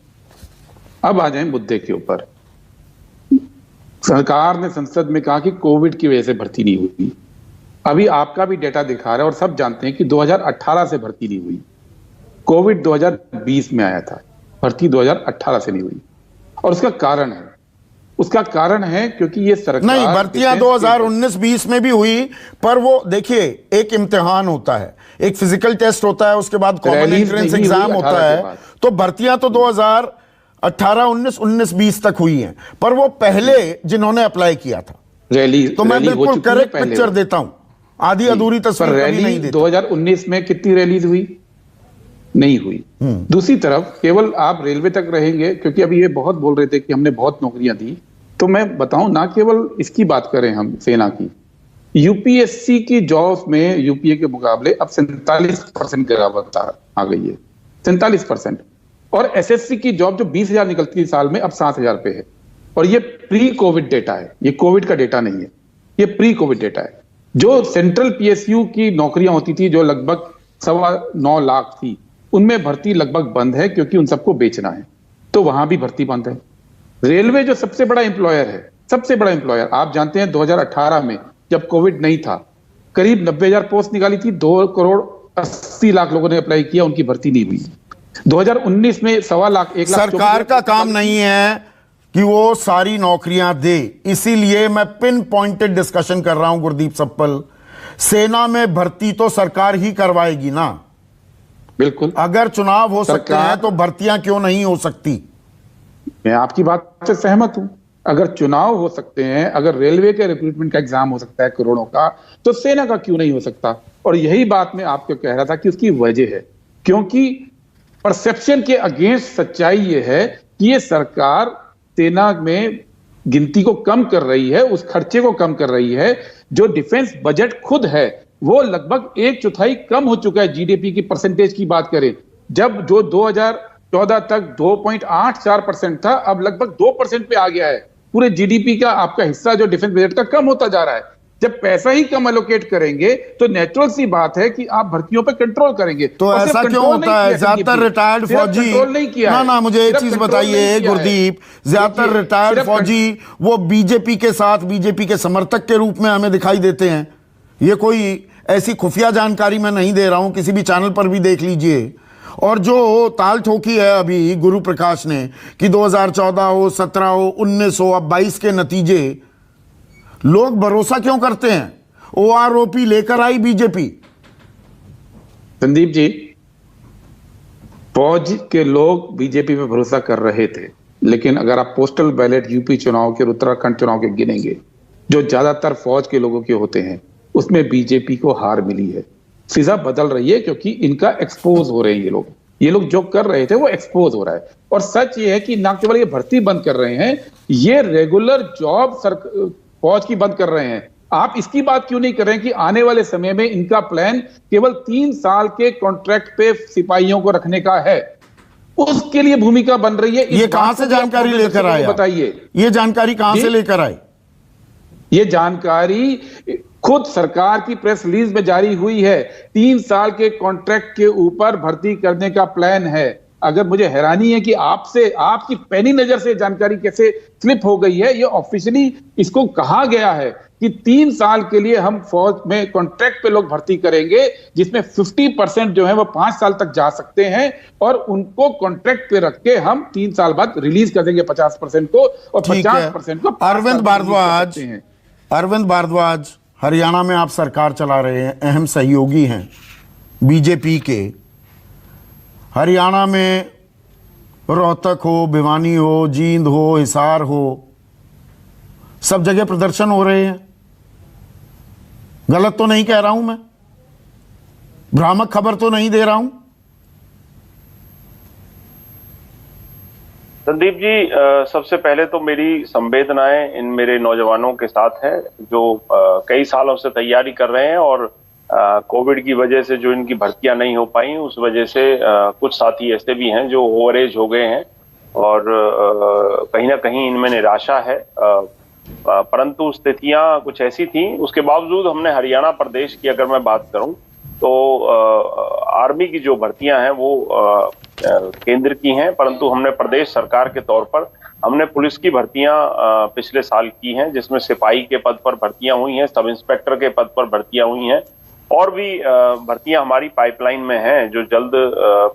अब आ जाए मुद्दे के ऊपर। सरकार ने संसद में कहा कि कोविड की वजह से भर्ती नहीं हुई। अभी आपका भी डेटा दिखा रहा है और सब जानते हैं कि 2018 से भर्ती नहीं हुई। कोविड 2020 में आया था, भर्ती 2018 से नहीं हुई। और उसका कारण है क्योंकि ये सरकार नहीं, भर्तियां 2019-20 में भी हुई, पर वो देखिए एक इम्तिहान होता है, एक फिजिकल टेस्ट होता है, उसके बाद कॉमन एंट्रेंस एग्जाम होता है। तो भर्तियां तो 2018, 19, 19-20 तक हुई हैं, पर वो पहले जिन्होंने अप्लाई किया था रैली, तो मैं बिल्कुल करेक्ट पिक्चर देता हूं, आधी अधूरी तस्वीर रैली नहीं देता। 2019 में कितनी रैलीज हुई? नहीं हुई। दूसरी तरफ केवल आप रेलवे तक रहेंगे, क्योंकि अभी ये बहुत बोल रहे थे कि हमने बहुत नौकरियां दी, तो मैं बताऊं ना केवल इसकी बात करें हम सेना की, यूपीएससी की जॉब्स में यूपीए के मुकाबले अब 47% गिरावट आ गई है, 47%। और एसएससी की जॉब जो 20,000 निकलती है साल में, अब 7,000 पे है। और ये प्री कोविड डेटा है, ये कोविड का डेटा नहीं है, ये प्री कोविड डेटा है। जो सेंट्रल पीएसयू की नौकरियां होती थी जो लगभग 9.25 लाख थी, उनमें भर्ती लगभग बंद है क्योंकि उन सबको बेचना है, तो वहां भी भर्ती बंद है। रेलवे जो सबसे बड़ा एम्प्लॉयर है, सबसे बड़ा एम्प्लॉयर, आप जानते हैं 2018 में जब कोविड नहीं था, करीब 90,000 पोस्ट निकाली थी, 2,80,00,000 लोगों ने अप्लाई किया, उनकी भर्ती नहीं हुई। 2019 में 1.25 लाख, 1 लाख। सरकार का काम नहीं है कि वो सारी नौकरियां दे, इसीलिए मैं पिन पॉइंटेड डिस्कशन कर रहा हूं गुरदीप सप्पल। सेना में भर्ती तो सरकार ही करवाएगी ना, बिल्कुल। अगर चुनाव हो सकते हैं तो भर्तियां क्यों नहीं हो सकती? मैं आपकी बात से सहमत हूं। अगर चुनाव हो सकते हैं, अगर रेलवे के रिक्रूटमेंट का एग्जाम हो सकता है करोड़ों का, तो सेना का क्यों नहीं हो सकता? और यही बात मैं आपको कह रहा था कि उसकी वजह है क्योंकि परसेप्शन के अगेंस्ट सच्चाई ये है कि ये सरकार सेना में गिनती को कम कर रही है, उस खर्चे को कम कर रही है। जो डिफेंस बजट खुद है वो लगभग 1/4 कम हो चुका है। जीडीपी की परसेंटेज की बात करें, जब जो 2014 तक 2.84% था, अब लगभग 2% पे आ गया है। पूरे जीडीपी का आपका हिस्सा जो डिफेंस बजट का कम होता जा रहा है। जब पैसा ही कम एलोकेट करेंगे तो नेचुरल सी बात है कि आप भर्तियों पे कंट्रोल करेंगे। तो ऐसा क्यों होता है? ज्यादातर रिटायर्ड फौजी, ना मुझे एक चीज बताइए गुरदीप, ज्यादातर रिटायर्ड फौजी वो बीजेपी के साथ, बीजेपी के समर्थक के रूप में हमें दिखाई देते हैं। ये कोई ऐसी खुफिया जानकारी मैं नहीं दे रहा हूं, किसी भी चैनल पर भी देख लीजिए। और जो ताल ठोकी है अभी गुरु प्रकाश ने कि 2014 हो, 17 हो, 19 हो, अब 22 के नतीजे, लोग भरोसा क्यों करते हैं? ओआरओपी लेकर आई बीजेपी। संदीप जी, फौज के लोग बीजेपी पे भरोसा कर रहे थे, लेकिन अगर आप पोस्टल बैलेट यूपी चुनाव के, उत्तराखंड चुनाव के गिनेंगे, जो ज्यादातर फौज के लोगों के होते हैं, उसमें बीजेपी को हार मिली है। फिजा बदल रही है क्योंकि इनका एक्सपोज हो रहे हैं ये लोग जो कर रहे थे वो एक्सपोज हो रहा है। और सच ये है कि ना केवल ये भर्ती बंद कर रहे हैं, ये रेगुलर जॉब फौज की बंद कर रहे हैं। आप इसकी बात क्यों नहीं कर रहे हैं कि आने वाले समय में इनका प्लान केवल 3 साल के कॉन्ट्रैक्ट पे सिपाहियों को रखने का है, उसके लिए भूमिका बन रही है। ये कहां से जानकारी लेकर आए? बताइए, ये जानकारी कहां से लेकर आए? ये जानकारी खुद सरकार की प्रेस रिलीज में जारी हुई है। 3 साल के कॉन्ट्रैक्ट के ऊपर भर्ती करने का प्लान है। अगर मुझे हैरानी है कि आपसे, आपकी पैनी नजर से जानकारी कैसे स्लिप हो गई है। ये ऑफिशियली इसको कहा गया है कि 3 साल के लिए हम फौज में कॉन्ट्रैक्ट पे लोग भर्ती करेंगे, जिसमें 50% जो है वो 5 साल तक जा सकते हैं, और उनको कॉन्ट्रैक्ट पे रख के हम 3 साल बाद रिलीज कर देंगे 50% को, और 50% को। अरविंद भारद्वाज, हरियाणा में आप सरकार चला रहे हैं, अहम सहयोगी हैं बीजेपी के। हरियाणा में रोहतक हो, भिवानी हो, जींद हो, हिसार हो, सब जगह प्रदर्शन हो रहे हैं। गलत तो नहीं कह रहा हूं मैं? भ्रामक खबर तो नहीं दे रहा हूं? संदीप जी, सबसे पहले तो मेरी संवेदनाएं इन मेरे नौजवानों के साथ है जो कई सालों से तैयारी कर रहे हैं, और कोविड की वजह से जो इनकी भर्तियां नहीं हो पाई, उस वजह से कुछ साथी ऐसे भी हैं जो ओवर एज हो गए हैं, और कहीं ना कहीं इनमें निराशा है। परंतु स्थितियां कुछ ऐसी थी। उसके बावजूद हमने हरियाणा प्रदेश की अगर मैं बात करूं तो आर्मी की जो भर्तियां हैं वो केंद्र की हैं, परंतु हमने प्रदेश सरकार के तौर पर हमने पुलिस की भर्तियां पिछले साल की हैं, जिसमें सिपाही के पद पर भर्तियां हुई हैं, सब इंस्पेक्टर के पद पर भर्तियां हुई हैं, और भी भर्तियां हमारी पाइपलाइन में हैं जो जल्द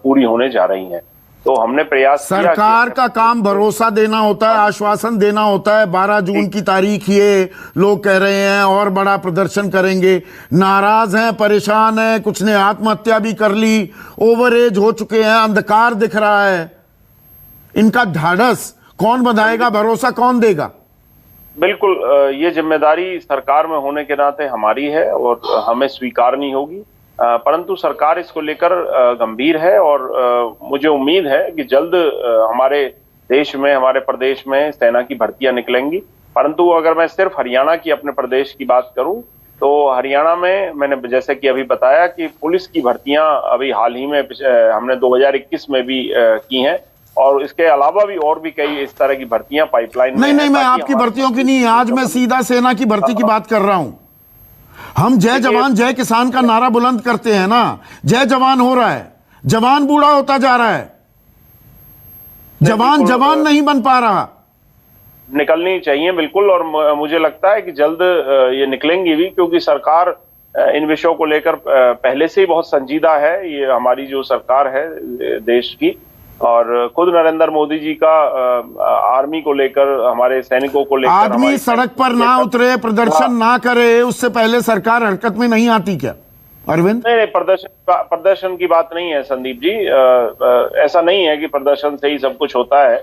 पूरी होने जा रही हैं। तो हमने प्रयास किया। सरकार का काम भरोसा देना होता है, आश्वासन देना होता है। 12 जून की तारीख ये लोग कह रहे हैं और बड़ा प्रदर्शन करेंगे, नाराज हैं, परेशान हैं, कुछ ने आत्महत्या भी कर ली, ओवर एज हो चुके हैं, अंधकार दिख रहा है। इनका ढाढ़स कौन बंधाएगा, भरोसा कौन देगा? बिल्कुल, ये जिम्मेदारी सरकार में होने के नाते हमारी है और हमें स्वीकारनी होगी, परंतु सरकार इसको लेकर गंभीर है और मुझे उम्मीद है कि जल्द हमारे देश में, हमारे प्रदेश में सेना की भर्तियां निकलेंगी। परंतु अगर मैं सिर्फ हरियाणा की, अपने प्रदेश की बात करूं तो हरियाणा में मैंने जैसे कि अभी बताया कि पुलिस की भर्तियां अभी हाल ही में हमने 2021 में भी की हैं, और इसके अलावा भी और भी कई इस तरह की भर्तियां पाइपलाइन में नहीं, मैं आपकी भर्तियों की नहीं, आज मैं सीधा सेना की भर्ती की बात कर रहा हूं। हम जय जवान जय किसान का नारा बुलंद करते हैं ना, जय जवान हो रहा है, जवान बूढ़ा होता जा रहा है, जवान नहीं बन पा रहा। निकलनी चाहिए बिल्कुल, और मुझे लगता है कि जल्द ये निकलेंगी भी, क्योंकि सरकार इन विषयों को लेकर पहले से ही बहुत संजीदा है। ये हमारी जो सरकार है देश की, और खुद नरेंद्र मोदी जी का आर्मी को लेकर, हमारे सैनिकों को लेकर, आदमी सड़क पर ना उतरे, प्रदर्शन ना करे, उससे पहले सरकार हरकत में नहीं आती क्या अरविंद? नहीं, प्रदर्शन की बात नहीं है संदीप जी, ऐसा नहीं है कि प्रदर्शन से ही सब कुछ होता है।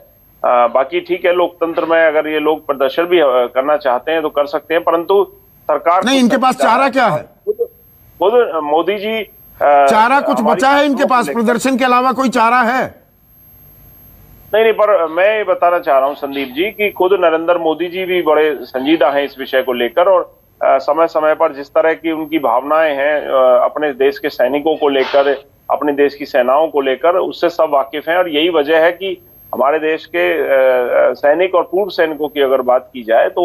बाकी ठीक है, लोकतंत्र में अगर ये लोग प्रदर्शन भी करना चाहते हैं तो कर सकते हैं, परंतु सरकार नहीं, इनके पास चारा क्या है? खुद मोदी जी, चारा कुछ बचा है इनके पास? प्रदर्शन के अलावा कोई चारा है? नहीं, पर मैं बताना चाह रहा हूं संदीप जी कि खुद नरेंद्र मोदी जी भी बड़े संजीदा हैं इस विषय को लेकर, और समय समय पर जिस तरह की उनकी भावनाएं हैं अपने देश के सैनिकों को लेकर, अपने देश की सेनाओं को लेकर, उससे सब वाकिफ हैं। और यही वजह है कि हमारे देश के सैनिक और पूर्व सैनिकों की अगर बात की जाए तो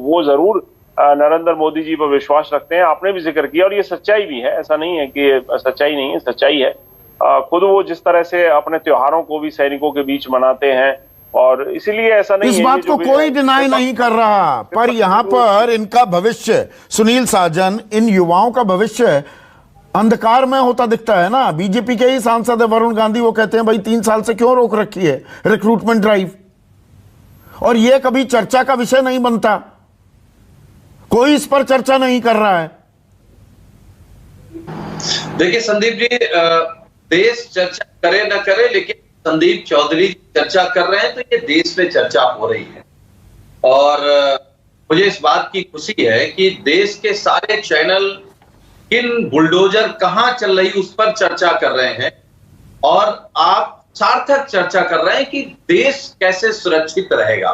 वो जरूर नरेंद्र मोदी जी पर विश्वास रखते हैं। आपने भी जिक्र किया, और ये सच्चाई भी है, ऐसा नहीं है कि सच्चाई नहीं है, सच्चाई है। खुद वो जिस तरह से अपने त्योहारों को भी सैनिकों के बीच मनाते हैं, और इसीलिए ऐसा नहीं है, इस बात को कोई डिनाई नहीं कर रहा, पर यहाँ पर इनका भविष्य, सुनील साजन, इन युवाओं का भविष्य अंधकार में होता दिखता है ना। बीजेपी के ही सांसद है वरुण गांधी, वो कहते हैं भाई 3 साल से क्यों रोक रखी है रिक्रूटमेंट ड्राइव, और ये कभी चर्चा का विषय नहीं बनता, कोई इस पर चर्चा नहीं कर रहा है। देखिए संदीप जी, देश चर्चा करे न करे, लेकिन संदीप चौधरी चर्चा कर रहे हैं तो ये देश में चर्चा हो रही है। और मुझे इस बात की खुशी है कि देश के सारे चैनल किन बुलडोजर कहां चल रही उस पर चर्चा कर रहे हैं, और आप सार्थक चर्चा कर रहे हैं कि देश कैसे सुरक्षित रहेगा।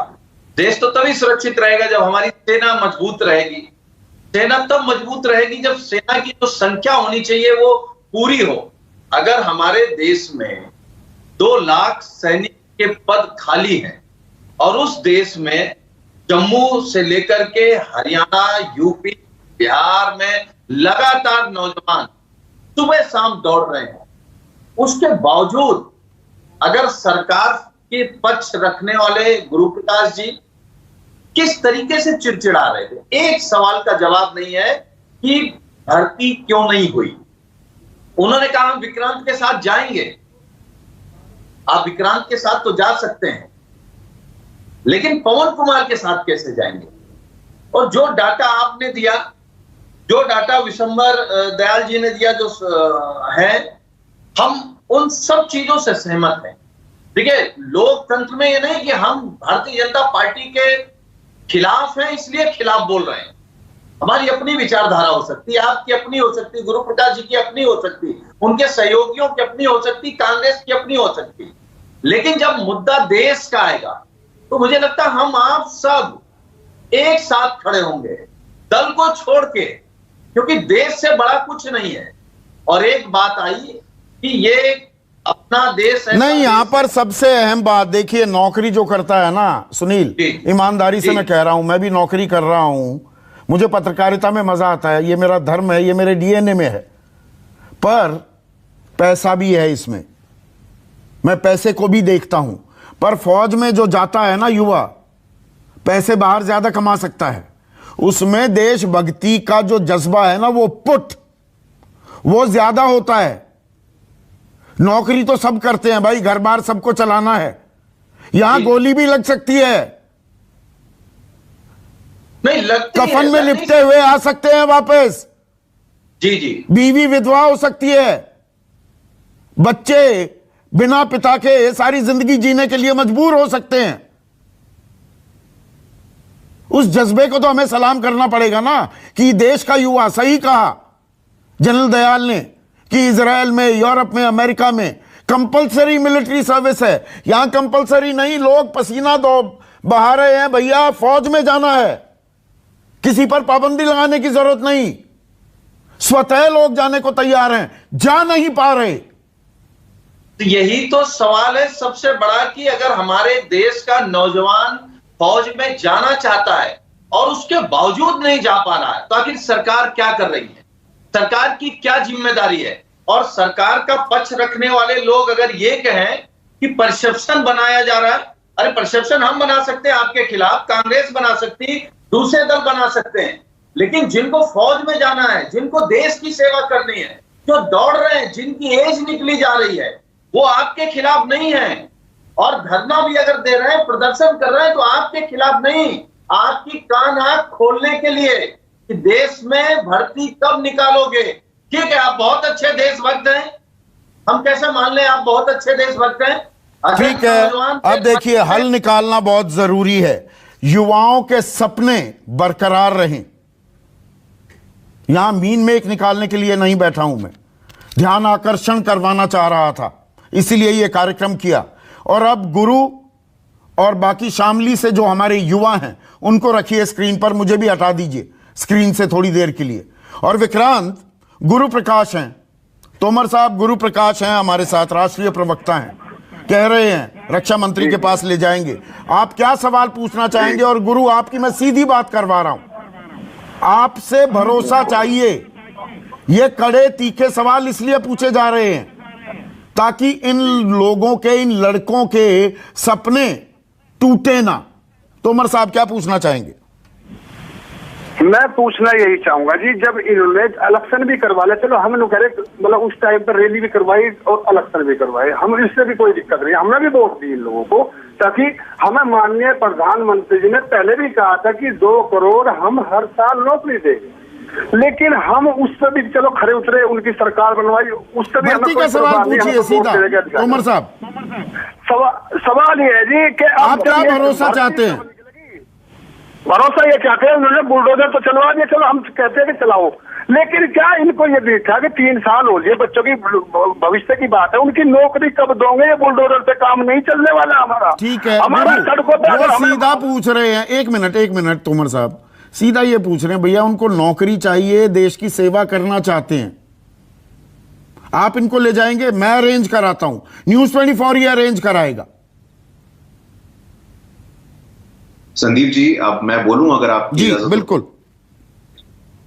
देश तो तभी सुरक्षित रहेगा जब हमारी सेना मजबूत रहेगी। सेना तब मजबूत रहेगी जब सेना की जो संख्या होनी चाहिए वो पूरी हो। अगर हमारे देश में 2 लाख सैनिक के पद खाली हैं, और उस देश में जम्मू से लेकर के हरियाणा, यूपी, बिहार में लगातार नौजवान सुबह शाम दौड़ रहे हैं, उसके बावजूद अगर सरकार के पक्ष रखने वाले गुरु प्रकाश जी किस तरीके से चिड़चिड़ा रहे थे, एक सवाल का जवाब नहीं है कि भर्ती क्यों नहीं हुई। उन्होंने कहा हम विक्रांत के साथ जाएंगे। आप विक्रांत के साथ तो जा सकते हैं, लेकिन पवन कुमार के साथ कैसे जाएंगे? और जो डाटा आपने दिया, जो डाटा विशंबर दयाल जी ने दिया, जो है, हम उन सब चीजों से सहमत हैं। देखिए, लोकतंत्र में ये नहीं कि हम भारतीय जनता पार्टी के खिलाफ हैं इसलिए खिलाफ बोल रहे हैं। हमारी अपनी विचारधारा हो सकती है, आपकी अपनी हो सकती है, गुरु प्रकाश जी की अपनी हो सकती है, उनके सहयोगियों की अपनी हो सकती, कांग्रेस की अपनी हो सकती, लेकिन जब मुद्दा देश का आएगा तो मुझे लगता है हम आप सब एक साथ खड़े होंगे, दल को छोड़ के, क्योंकि देश से बड़ा कुछ नहीं है। और एक बात आई कि ये अपना देश नहीं, यहां पर सबसे अहम बात देखिए, नौकरी जो करता है ना सुनील, ईमानदारी से मैं कह रहा हूं, मैं भी नौकरी कर रहा हूं, मुझे पत्रकारिता में मजा आता है, ये मेरा धर्म है, ये मेरे डीएनए में है, पर पैसा भी है इसमें, मैं पैसे को भी देखता हूं। पर फौज में जो जाता है ना युवा, पैसे बाहर ज्यादा कमा सकता है, उसमें देशभक्ति का जो जज्बा है ना, वो ज्यादा होता है। नौकरी तो सब करते हैं भाई, घर बार सबको चलाना है, यहां गोली भी लग सकती है, नहीं लगती, कफन में लिपटे हुए आ सकते हैं वापस, जी, बीवी विधवा हो सकती है, बच्चे बिना पिता के सारी जिंदगी जीने के लिए मजबूर हो सकते हैं। उस जज्बे को तो हमें सलाम करना पड़ेगा ना, कि देश का युवा, सही कहा जनरल दयाल ने कि इजराइल में, यूरोप में, अमेरिका में कंपलसरी मिलिट्री सर्विस है, यहां कंपलसरी नहीं, लोग पसीना दो बहा रहे हैं भैया, फौज में जाना है, किसी पर पाबंदी लगाने की जरूरत नहीं, स्वतः लोग जाने को तैयार हैं, जा नहीं पा रहे। तो यही तो सवाल है सबसे बड़ा कि अगर हमारे देश का नौजवान फौज में जाना चाहता है और उसके बावजूद नहीं जा पा रहा है, तो आखिर सरकार क्या कर रही है, सरकार की क्या जिम्मेदारी है? और सरकार का पक्ष रखने वाले लोग अगर ये कहें कि परसेप्शन बनाया जा रहा है, अरे परसेप्शन हम बना सकते हैं आपके खिलाफ, कांग्रेस बना सकती है, दूसरे दल बना सकते हैं, लेकिन जिनको फौज में जाना है, जिनको देश की सेवा करनी है, जो दौड़ रहे हैं, जिनकी एज निकली जा रही है, वो आपके खिलाफ नहीं है। और धरना भी अगर दे रहे हैं, प्रदर्शन कर रहे हैं, तो आपके खिलाफ नहीं, आपकी कान आंख खोलने के लिए कि देश में भर्ती कब निकालोगे। ठीक है, आप बहुत अच्छे देशभक्त हैं, हम कैसे मान लें आप बहुत अच्छे देशभक्त हैं? ठीक है, अब देखिए हल निकालना बहुत जरूरी है, युवाओं के सपने बरकरार रहें। यहां मीन में एक निकालने के लिए नहीं बैठा हूं मैं, ध्यान आकर्षण करवाना चाह रहा था, इसीलिए यह कार्यक्रम किया। और अब गुरु और बाकी शामली से जो हमारे युवा हैं उनको रखिए स्क्रीन पर, मुझे भी हटा दीजिए स्क्रीन से थोड़ी देर के लिए। और विक्रांत गुरु प्रकाश हैं, तोमर साहब गुरु प्रकाश हैं हमारे साथ, राष्ट्रीय प्रवक्ता हैं, कह रहे हैं रक्षा मंत्री के पास ले जाएंगे। आप क्या सवाल पूछना चाहेंगे? और गुरु आपकी मैं सीधी बात करवा रहा हूं, आपसे भरोसा चाहिए, ये कड़े तीखे सवाल इसलिए पूछे जा रहे हैं ताकि इन लोगों के, इन लड़कों के सपने टूटे ना। तोमर साहब क्या पूछना चाहेंगे? मैं पूछना यही चाहूंगा जी, जब इन्होंने इलेक्शन भी करवा लिया, चलो हम लोग कह रहे मतलब उस टाइम पर रैली भी करवाई और इलेक्शन भी करवाए, हम इससे भी कोई दिक्कत नहीं, हमने भी वोट दी इन लोगों को, ताकि हमें माननीय प्रधानमंत्री जी ने पहले भी कहा था कि 2 करोड़ हम हर साल नौकरी देंगे, लेकिन हम उस पर भी चलो खड़े उतरे, उनकी सरकार बनवाई, उस पर भी भर्ती का सवाल पूछिए सीधा तोमर साहब। सवाल ये है जी कि आप क्या भरोसा चाहते हैं? भरोसा ये चाहते हैं, उन्होंने बुलडोजर तो चलवा दिया, चलो हम कहते हैं कि चलाओ, लेकिन क्या इनको ये भी था कि 3 साल हो गए, बच्चों की भविष्य की बात है, उनकी नौकरी कब दोगे? ये बुलडोजर से काम नहीं चलने वाला हमारा। ठीक है, हमारा सड़कों पर सीधा पूछ रहे हैं, एक मिनट तोमर साहब, सीधा ये पूछ रहे हैं भैया, उनको नौकरी चाहिए, देश की सेवा करना चाहते हैं, आप इनको ले जाएंगे? मैं अरेंज कराता हूं, न्यूज़ 24 ये अरेंज कराएगा। संदीप जी, अब मैं बोलूं अगर आप जी बिल्कुल।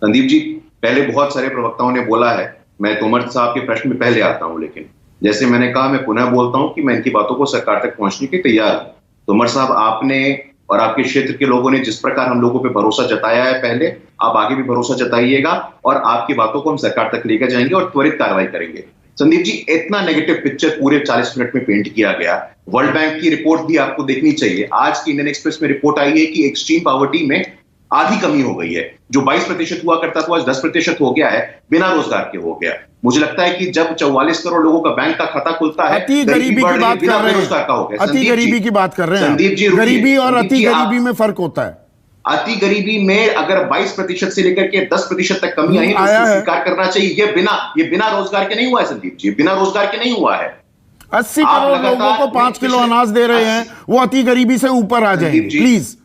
संदीप जी, पहले बहुत सारे प्रवक्ताओं ने बोला है, मैं तोमर साहब के प्रश्न में पहले आता हूं, लेकिन जैसे मैंने कहा, मैं पुनः बोलता हूं कि मैं इनकी बातों को सरकार तक पहुंचने के तैयार हूं। तोमर साहब, आपने और आपके क्षेत्र के लोगों ने जिस प्रकार हम लोगों पे भरोसा जताया है पहले, आप आगे भी भरोसा जताइएगा और आपकी बातों को हम सरकार तक लेकर जाएंगे और त्वरित कार्रवाई करेंगे। संदीप जी, इतना नेगेटिव पिक्चर पूरे 40 मिनट में पेंट किया गया, वर्ल्ड बैंक की रिपोर्ट भी आपको देखनी चाहिए। आज की इंडियन एक्सप्रेस में रिपोर्ट आई है कि एक्सट्रीम पॉवर्टी में आधी कमी हो गई है, जो 22% हुआ करता था आज 10% हो गया है, बिना रोजगार के हो गया। मुझे लगता है कि जब 44 करोड़ लोगों का बैंक का खाता खुलता है, अति गरीबी की बात कर रहे हैं, अति गरीबी की बात कर रहे हैं संदीप जी, गरीबी और अति गरीबी में फर्क होता है। अति गरीबी में अगर 22% से लेकर के 10% तक कमी आई है तो उसको स्वीकार करना चाहिए। ये बिना रोजगार के नहीं हुआ है संदीप जी, बिना रोजगार के नहीं हुआ है। 80 करोड़ लोगों को 5 किलो अनाज दे रहे हैं, वो अति गरीबी से ऊपर आ जाएंगे। प्लीज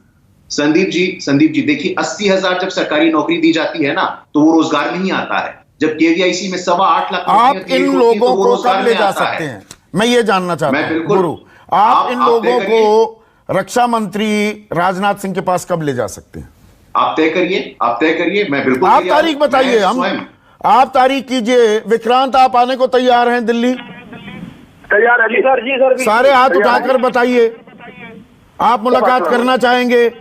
संदीप जी देखिए, 80,000 जब सरकारी नौकरी दी जाती है ना, तो वो रोजगार नहीं आता है। जब केवीआईसी में 8.25 लाख आप इन लोगों को कब ले जा सकते हैं? मैं ये जानना चाहता मैं हूं बिल्कुल- गुरु, आप इन आप लोगों तय करिए। को रक्षा मंत्री राजनाथ सिंह के पास कब ले जा सकते हैं? आप तय करिए, मैं बिल्कुल आप तैयार तारीख हूं। बताइए, मैं हम स्वयं आप तारीख कीजिए। विक्रांत, आप आने को तैयार हैं दिल्ली? तैयार है जी सर। सारे हाथ उठाकर बताइए, आप मुलाकात करना चाहेंगे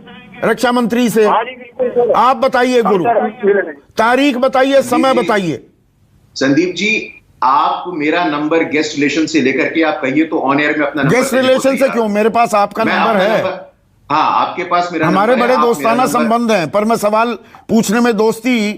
रक्षा मंत्री से? हाँ जी, बिल्कुल सर। आप बताइए गुरु, सर, मिलेंगे। तारीख बताइए, समय जी। बताइए। संदीप जी, आप मेरा नंबर गेस्ट रिलेशन से लेकर के आप कहिए तो ऑन एयर में अपना नंबर गेस्ट देने को रिलेशन से तैयार क्यों? हूं। मेरे पास आपका मैं नंबर आपका है। नंबर- हाँ, आपके पास मेरा हमारे नंबर है, बड़े आप मेरा दोस्ताना नंबर- संबंध हैं, पर मैं सवाल पूछने में दोस्ती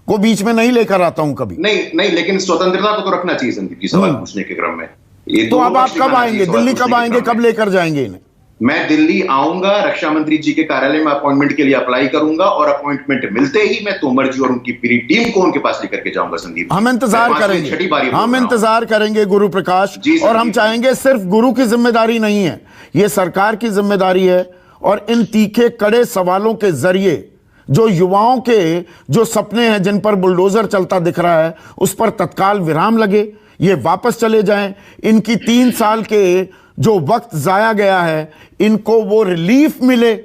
को बीच में नहीं लेकर आता हूं कभी। नहीं, लेकिन स्वतंत्रता को तो रखना चाहिए संदीप जी सवाल पूछने के क्रम में। ये तो दोनों अब आप पक्ष कब निभाना आएंगे चाहिए सवाल दिल्ली? पूछने कब के आएंगे, क्रम कब में। लेकर जाएंगे इन्हें? मैं दिल्ली आऊंगा, रक्षा मंत्री जी के कार्यालय में अपॉइंटमेंट के लिए अप्लाई करूंगा और अपॉइंटमेंट मिलते ही मैं तोमर जी और उनकी पूरी टीम को उनके पास लेकर के जाऊंगा संदीप। हम इंतजार मैं 5 करेंगे, छठी बारी बोल हम रहा हूं। इंतजार करेंगे गुरु प्रकाश। जी सर, और हम जी। चाहेंगे, सिर्फ गुरु की जिम्मेदारी नहीं है, ये सरकार की जिम्मेदारी है। और इन तीखे कड़े सवालों के जरिए जो युवाओं के जो सपने हैं, जिन पर बुलडोजर चलता दिख रहा है, उस पर तत्काल विराम लगे, ये वापस चले जाएं। इनकी 3 साल के जो वक्त जाया गया है, इनको वो रिलीफ मिले।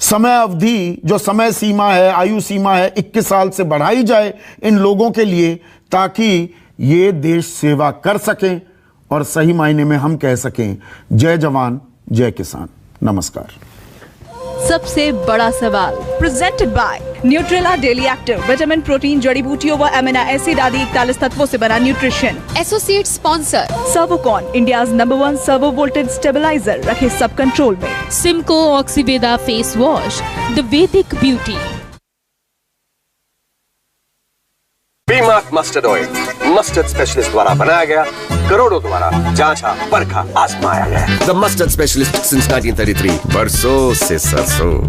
समय अवधि, जो समय सीमा है, आयु सीमा है, 21 साल से बढ़ाई जाए इन लोगों के लिए, ताकि ये देश सेवा कर सकें और सही मायने में हम कह सकें, जय जवान जय किसान। नमस्कार। सबसे बड़ा सवाल presented by Nutrela daily active, vitamin, protein, जड़ी बूटियों व एमिनो एसिड आदि 41 तत्वों से बना nutrition. Associate sponsor Servokon, India's number 1 servo voltage stabiliser, रखे सब कंट्रोल में। Simco Oxyveda face wash, the Vedic beauty. Beemark mustard oil mustard specialist द्वारा बनाया गया, करोड़ों द्वारा जांचा, परखा, आजमाया गया। द मस्टर्ड स्पेशलिस्ट सिंस 1933, बरसों से सरसों।